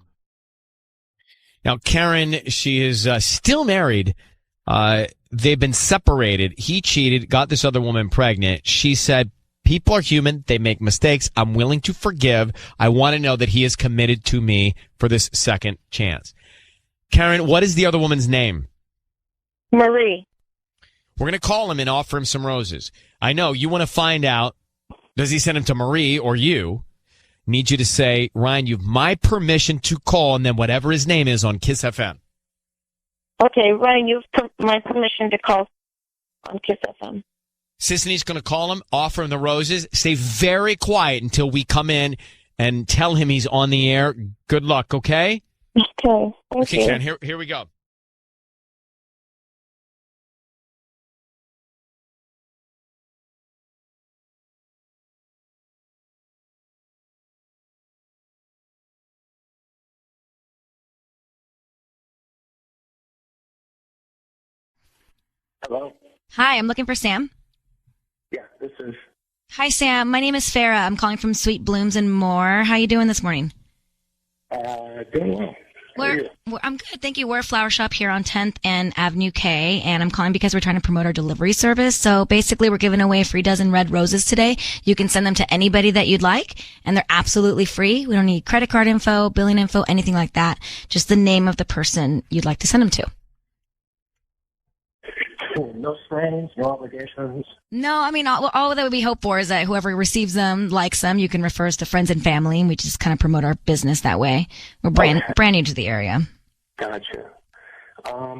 Now, Karen, she is still married. They've been separated. He cheated, got this other woman pregnant. She said, people are human. They make mistakes. I'm willing to forgive. I want to know that he is committed to me for this second chance. Karen, what is the other woman's name? Marie. We're going to call him and offer him some roses. I know you want to find out, does he send him to Marie or you? Need you to say, Ryan, you have my permission to call, and then whatever his name is on KIIS-FM. Okay, Ryan, you have my permission to call on KIIS-FM. Sisney's going to call him, offer him the roses. Stay very quiet until we come in and tell him he's on the air. Good luck, okay? Okay, thank you. Karen, here we go. Hello? Hi, I'm looking for Sam. Yeah, this is... Hi, Sam. My name is Farah. I'm calling from Sweet Blooms and More. How you doing this morning? Doing well. How are you? I'm good, thank you. We're a flower shop here on 10th and Avenue K, and I'm calling because we're trying to promote our delivery service. So basically, we're giving away a free dozen red roses today. You can send them to anybody that you'd like, and they're absolutely free. We don't need credit card info, billing info, anything like that. Just the name of the person you'd like to send them to. No strings, no obligations. No, I mean, all that we hope for is that whoever receives them, likes them, you can refer us to friends and family, and we just kind of promote our business that way. We're brand new to the area. Gotcha.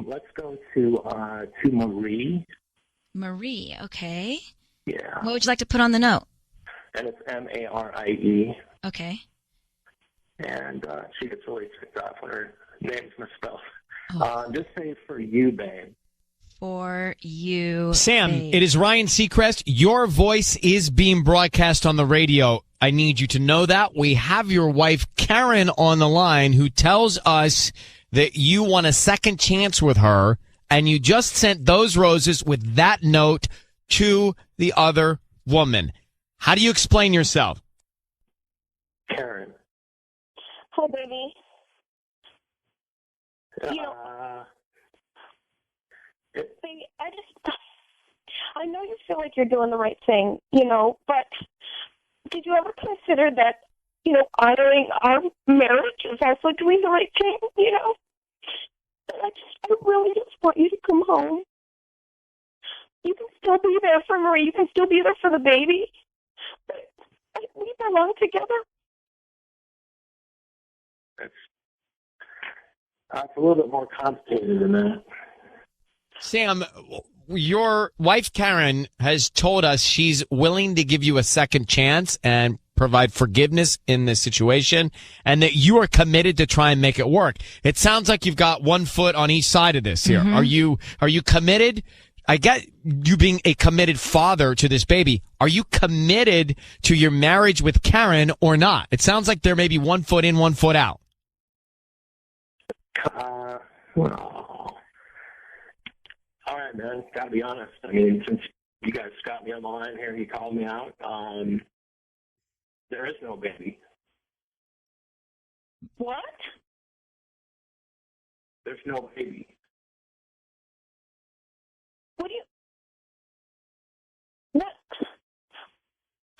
Let's go to Marie. Marie, okay. Yeah. What would you like to put on the note? And it's Marie. Okay. And she gets really ticked off when her name's misspelled. Oh. Just say for you, babe. For you, Sam, babe. It is Ryan Seacrest. Your voice is being broadcast on the radio. I need you to know that. We have your wife, Karen, on the line, who tells us that you want a second chance with her, and you just sent those roses with that note to the other woman. How do you explain yourself? Karen. Hi, baby. Baby, I know you feel like you're doing the right thing, but did you ever consider that, honoring our marriage is also doing the right thing, I really just want you to come home. You can still be there for Marie. You can still be there for the baby. But we belong together. It's a little bit more complicated than that. Sam, your wife, Karen, has told us she's willing to give you a second chance and provide forgiveness in this situation, and that you are committed to try and make it work. It sounds like you've got one foot on each side of this here. Mm-hmm. Are you committed I get you being a committed father to this baby. Are you committed to your marriage with Karen or not? It sounds like there may be 1 foot in, 1 foot out. Well, all right, man. Gotta be honest. I mean, since you guys got me on the line here, you called me out. There is no baby. What? There's no baby. What do you? What?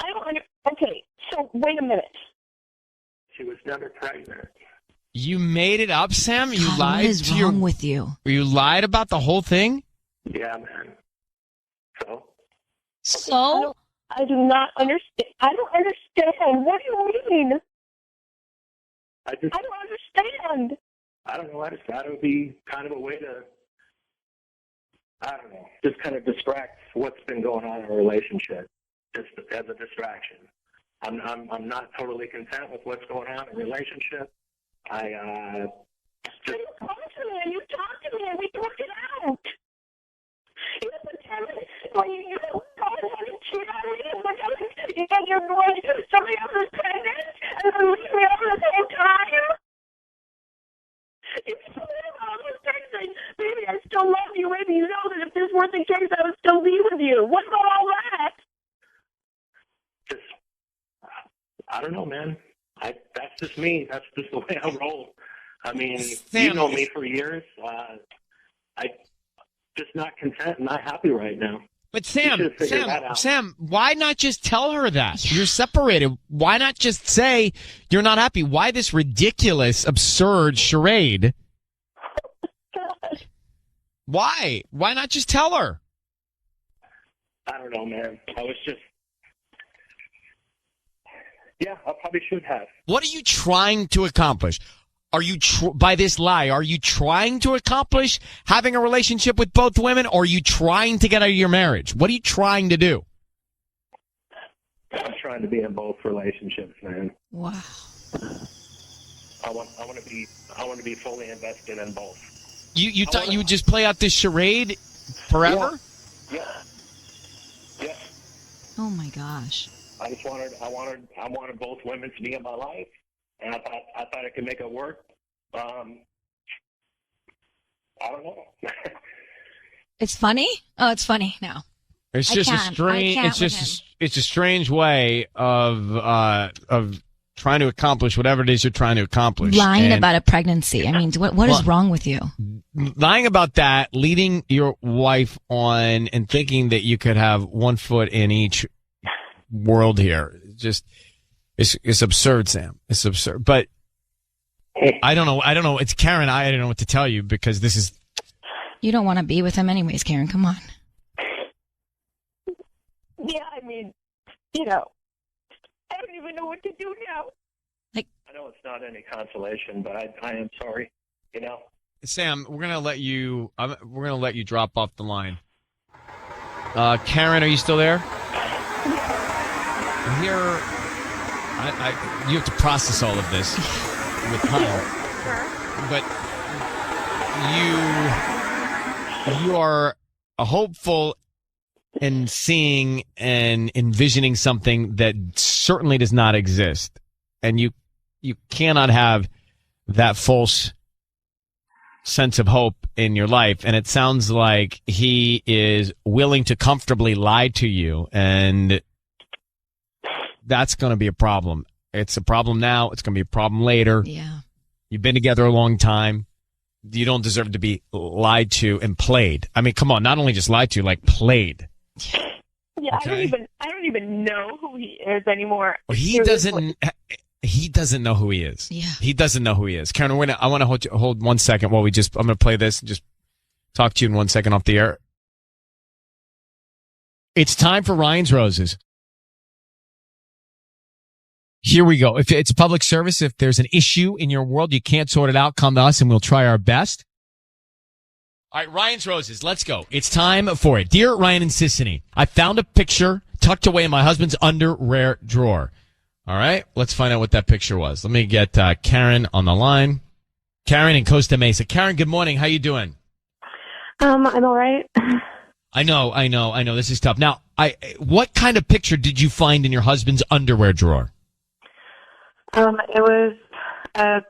I don't under. Okay, so wait a minute. She was never pregnant. You made it up, Sam? You God, lied what is to wrong with you? You lied about the whole thing? Yeah, man. So? So? I do not understand. I don't understand. What do you mean? I don't understand. I don't know. I just thought it would be kind of a way to, I don't know, just kind of distract what's been going on in a relationship, just as a distraction. I'm not totally content with what's going on in a relationship. You come to me and you talk to me and we work it out. You have 10 minutes when you go and cheat on me and you're going to somebody else's pregnant and then leave me over the same time. If you was pregnant, maybe I still love you. Maybe you know that if this weren't the case, I would still be with you. What about all that? I don't know, man. That's just me. That's just the way I roll. I mean, Sam, you know me for years. I'm just not content and not happy right now. But Sam, why not just tell her that? You're separated. Why not just say you're not happy? Why this ridiculous, absurd charade? Why? Why not just tell her? I don't know, man. Yeah, I probably should have. What are you trying to accomplish? Are you, by this lie, are you trying to accomplish having a relationship with both women, or are you trying to get out of your marriage? What are you trying to do? I'm trying to be in both relationships, man. Wow. I want to be fully invested in both. You thought you would just play out this charade forever? Yeah. Oh my gosh. I wanted both women to be in my life, and I thought I could make it work. I don't know. It's funny? Oh, it's funny now. It's just it's a strange way of trying to accomplish whatever it is you're trying to accomplish. Lying about a pregnancy. I mean, what is wrong with you? Lying about that, leading your wife on and thinking that you could have 1 foot in each world here. It's absurd, Sam. It's absurd. But I don't know. It's Karen. I don't know what to tell you because this is. You don't want to be with him anyways, Karen. Come on. Yeah, I mean, I don't even know what to do now. I know it's not any consolation, but I am sorry. Sam, we're gonna let you. We're gonna let you drop off the line. Karen, are you still there? Here, you have to process all of this with time. But you are hopeful and seeing and envisioning something that certainly does not exist. And you cannot have that false sense of hope in your life. And it sounds like he is willing to comfortably lie to you. And that's going to be a problem. It's a problem now. It's going to be a problem later. Yeah. You've been together a long time. You don't deserve to be lied to and played. I mean, come on. Not only just lied to, like played. Yeah, Okay. I don't even know who he is anymore. Well, he doesn't know who he is. Yeah. He doesn't know who he is. Karen, I want to hold 1 second while I'm going to play this and just talk to you in 1 second off the air. It's time for Ryan's Roses. Here we go. If it's a public service, if there's an issue in your world, you can't sort it out, come to us and we'll try our best. All right, Ryan's Roses, let's go. It's time for it. Dear Ryan and Sissany, I found a picture tucked away in my husband's underwear drawer. All right, let's find out what that picture was. Let me get Karen on the line. Karen in Costa Mesa. Karen, good morning. How you doing? I'm all right. I know. This is tough. Now, what kind of picture did you find in your husband's underwear drawer? It was a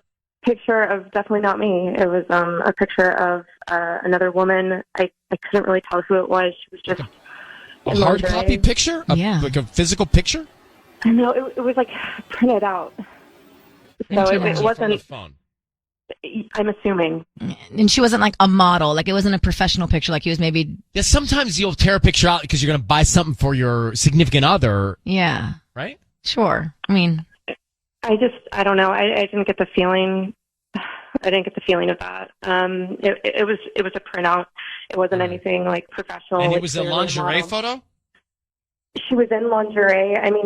picture of definitely not me. It was a picture of another woman. I couldn't really tell who it was. She was just A hard copy picture? Like a physical picture? No, it was like printed out. So it wasn't. I'm assuming. And she wasn't like a model. Like it wasn't a professional picture. Like he was maybe. Yeah, sometimes you'll tear a picture out because you're going to buy something for your significant other. Yeah. Right? Sure. I mean. I don't know. I didn't get the feeling. I didn't get the feeling of that. It was a printout. It wasn't anything like professional. And it was a lingerie photo? She was in lingerie. I mean,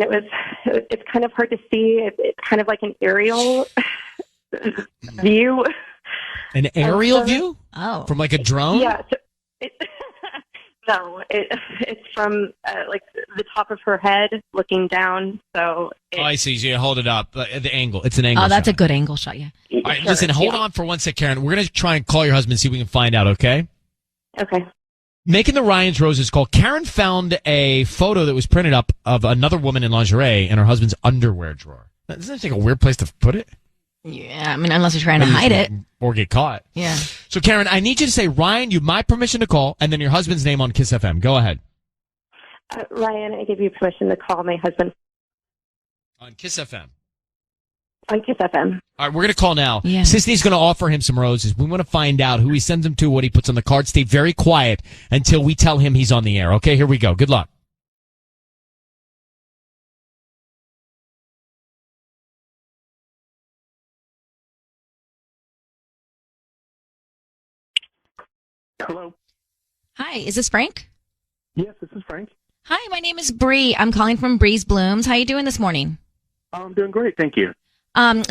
it's kind of hard to see. It's kind of like an aerial view. An aerial view? Oh. From like a drone? Yeah. No, it's from like the top of her head looking down. So I see. So you hold it up. The angle. It's an angle. Oh, that's shot. a good angle shot. Yeah. All right, listen. Hold on for 1 sec, Karen. We're gonna try and call your husband, see if we can find out. Okay. Okay. Making the Ryan's Roses call. Karen found a photo that was printed up of another woman in lingerie in her husband's underwear drawer. Doesn't that take a weird place to put it? Yeah, I mean, unless you're trying to hide it. Or get caught. Yeah. So, Karen, I need you to say, Ryan, you have my permission to call, and then your husband's name on KIIS-FM. Go ahead. Ryan, I give you permission to call my husband. On KIIS-FM. On KIIS-FM. All right, we're going to call now. Yeah. Sisney's going to offer him some roses. We want to find out who he sends them to, what he puts on the card. Stay very quiet until we tell him he's on the air. Okay, here we go. Good luck. Hello. Hi, is this Frank? Yes, this is Frank. Hi, my name is Bree. I'm calling from Bree's Blooms. How you doing this morning? I'm doing great, thank you.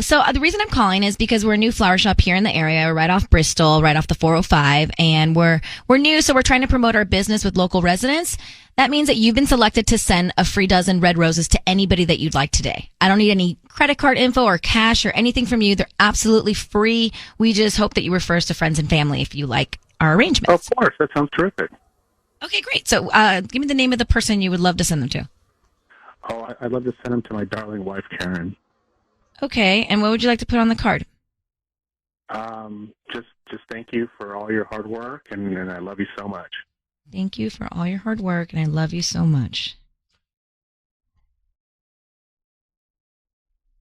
So the reason I'm calling is because we're a new flower shop here in the area. We're right off Bristol, right off the 405, and we're new, so we're trying to promote our business with local residents. That means that you've been selected to send a free dozen red roses to anybody that you'd like today. I don't need any credit card info or cash or anything from you. They're absolutely free. We just hope that you refer us to friends and family if you like our arrangements. Of course, that sounds terrific. Okay, great. So give me the name of the person you would love to send them to. Oh, I'd love to send them to my darling wife, Karen. Okay, and what would you like to put on the card? Just thank you for all your hard work, and I love you so much. Thank you for all your hard work, and I love you so much.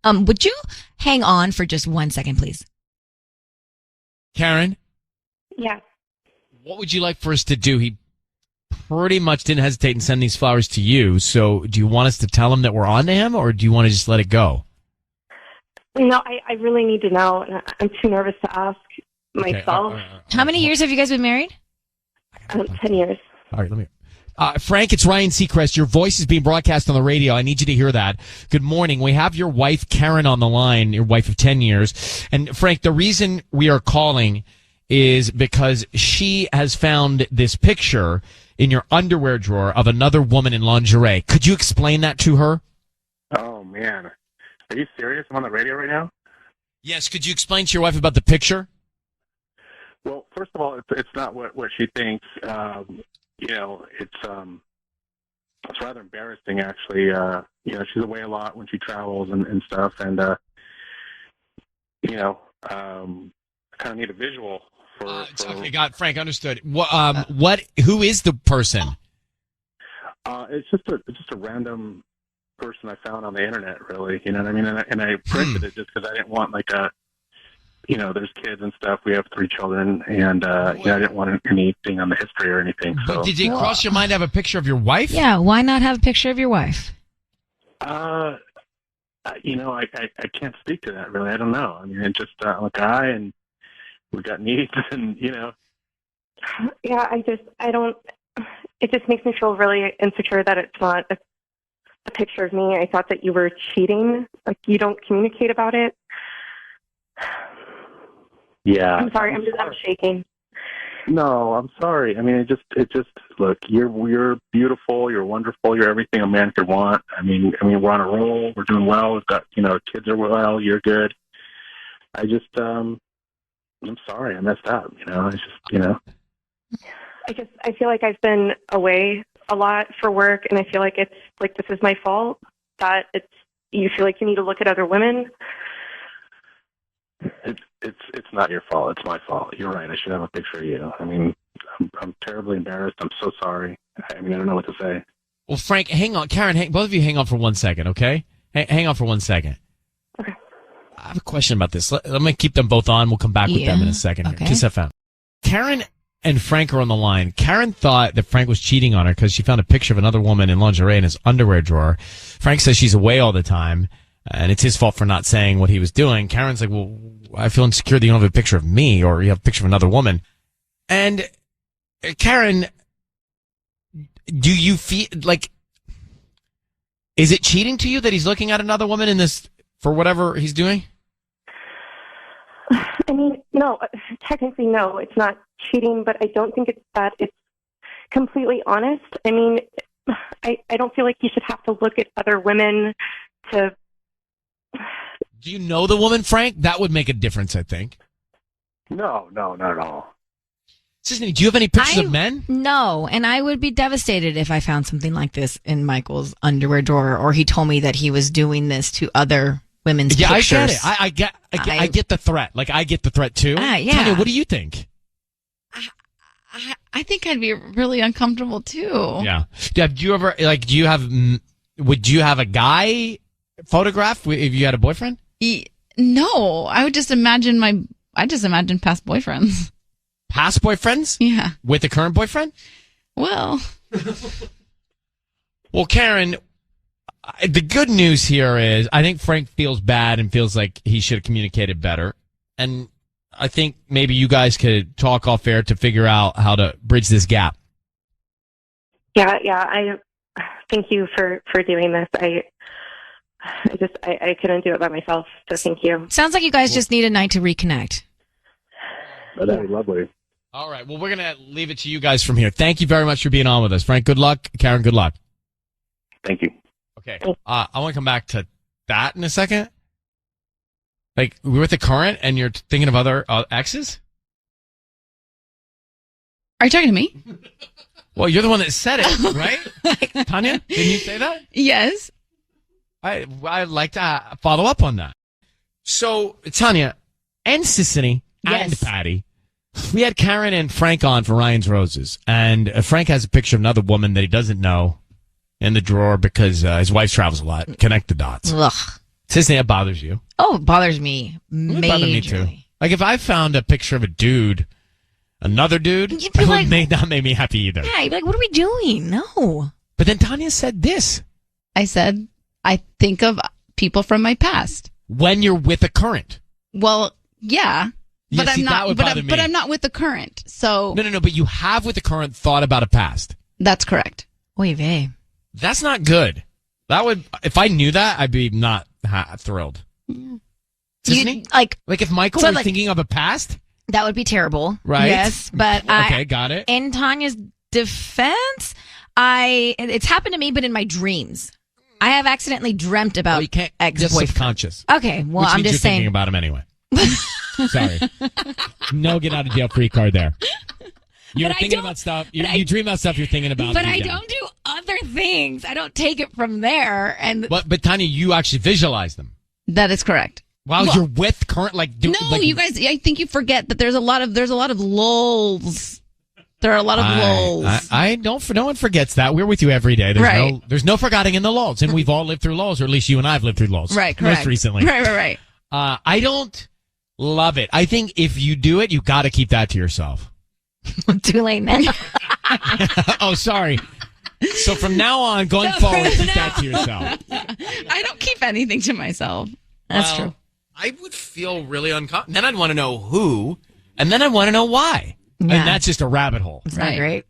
Would you hang on for just 1 second, please? Karen? Yeah. What would you like for us to do? He pretty much didn't hesitate and send these flowers to you, so do you want us to tell him that we're on to him, or do you want to just let it go? No, I really need to know. I'm too nervous to ask myself. How many years have you guys been married? 10 years. All right, let me... Frank, it's Ryan Seacrest. Your voice is being broadcast on the radio. I need you to hear that. Good morning. We have your wife, Karen, on the line, your wife of 10 years. And Frank, the reason we are calling is because she has found this picture in your underwear drawer of another woman in lingerie. Could you explain that to her? Oh, man. Are you serious? I'm on the radio right now? Yes. Could you explain to your wife about the picture? Well, first of all, it's not what she thinks. It's rather embarrassing, actually. She's away a lot when she travels and stuff, and I kind of need a visual for. Okay, got it. Frank, understood. Who is the person? It's just a random person I found on the internet, really. You know what I mean? And I printed it just because I didn't want there's kids and stuff. We have 3 children, and I didn't want anything on the history or anything. So did it cross your mind to have a picture of your wife? Yeah, why not have a picture of your wife? I can't speak to that really. I don't know. I mean, it's just I'm a guy, and we got needs, and Yeah, I don't. It just makes me feel really insecure that it's not a picture of me. I thought that you were cheating. Like you don't communicate about it. Yeah. I'm sorry. I'm shaking. No, I'm sorry. I mean, it just look. You're beautiful. You're wonderful. You're everything a man could want. I mean, we're on a roll. We're doing well. We've got kids are well. You're good. I just I'm sorry. I messed up. It's just I feel like I've been away a lot for work, and I feel like it's like this is my fault. That you feel like you need to look at other women. It's not your fault. It's my fault. You're right. I should have a picture of you. I mean, I'm terribly embarrassed. I'm so sorry. I mean, I don't know what to say. Well, Frank, hang on. Karen, both of you hang on for 1 second, okay? Hang on for 1 second. Okay. I have a question about this. Let me keep them both on. We'll come back with them in a second. Okay. KIIS-FM. Karen and Frank are on the line. Karen thought that Frank was cheating on her because she found a picture of another woman in lingerie in his underwear drawer. Frank says she's away all the time, and it's his fault for not saying what he was doing. Karen's like, well, I feel insecure that you don't have a picture of me or you have a picture of another woman. And Karen, do you feel like, is it cheating to you that he's looking at another woman in this for whatever he's doing? I mean, no, technically no, it's not cheating, but I don't think it's completely honest. I mean, I don't feel like you should have to look at other women to... Do you know the woman, Frank? That would make a difference, I think. No, not at all. Sisney, do you have any pictures of men? No, and I would be devastated if I found something like this in Michael's underwear drawer, or he told me that he was doing this to other women's pictures. I get it. I get the threat. Like, I get the threat too. Yeah. Tanya, what do you think? I think I'd be really uncomfortable too. Yeah. Do you ever, like, would you have a guy photograph if you had a boyfriend? No, I would just imagine past boyfriends. Past boyfriends? Yeah. With the current boyfriend? Well. Well, Karen, the good news here is I think Frank feels bad and feels like he should have communicated better. And I think maybe you guys could talk off air to figure out how to bridge this gap. Yeah. I thank you for doing this. I couldn't do it by myself, so thank you. Sounds like you guys just need a night to reconnect. Oh, that'd be lovely. All right. Well, we're going to leave it to you guys from here. Thank you very much for being on with us. Frank, good luck. Karen, good luck. Thank you. Okay. I want to come back to that in a second. Like, we're with the current and you're thinking of other exes? Are you talking to me? Well, you're the one that said it, right? Tanya, didn't you say that? Yes. I'd like to follow up on that. So, Tanya and Sissany and Patty, we had Karen and Frank on for Ryan's Roses, and Frank has a picture of another woman that he doesn't know in the drawer because his wife travels a lot. Connect the dots. Ugh. Sissany, that bothers you. Oh, it bothers me. It bothers me too. Like, if I found a picture of a dude, another dude, you'd be like, would not make me happy either. Yeah, you'd be like, what are we doing? No. But then Tanya said this. I said, I think of people from my past. When you're with a current. Well, yeah. But Yeah, see, I'm that not. would bother me. But I'm not with the current. So No. But you have with the current thought about a past. That's correct. Oy vey. That's not good. That would, if I knew that, I'd be not thrilled. You, like if Michael so were like, thinking of a past, that would be terrible. Right. Yes, but okay, got it. In Tanya's defense, it's happened to me, but in my dreams. I have accidentally dreamt about just ex-boyfriend. subconscious. Okay, well, Which I'm means just you're saying. thinking about him anyway. Sorry. No get out of jail free card there. You're thinking about stuff. You dream about stuff you're thinking about. But I don't do other things. I don't take it from there. And But Tanya, you actually visualize them. That is correct. While you're with current, you guys. I think you forget that there's a lot of lulls. There are a lot of lulls. No one forgets that. We're with you every day. There's no forgetting in the lulls, and we've all lived through lulls, or at least you and I have lived through lulls. Right, correct. Most recently. Right. I don't love it. I think if you do it, you got to keep that to yourself. Too late now. Oh, sorry. So from now on, going forward, keep that to yourself. I don't keep anything to myself. That's true. I would feel really uncomfortable. Then I'd want to know who, and then I'd want to know why. Yeah. And that's just a rabbit hole. It's not great.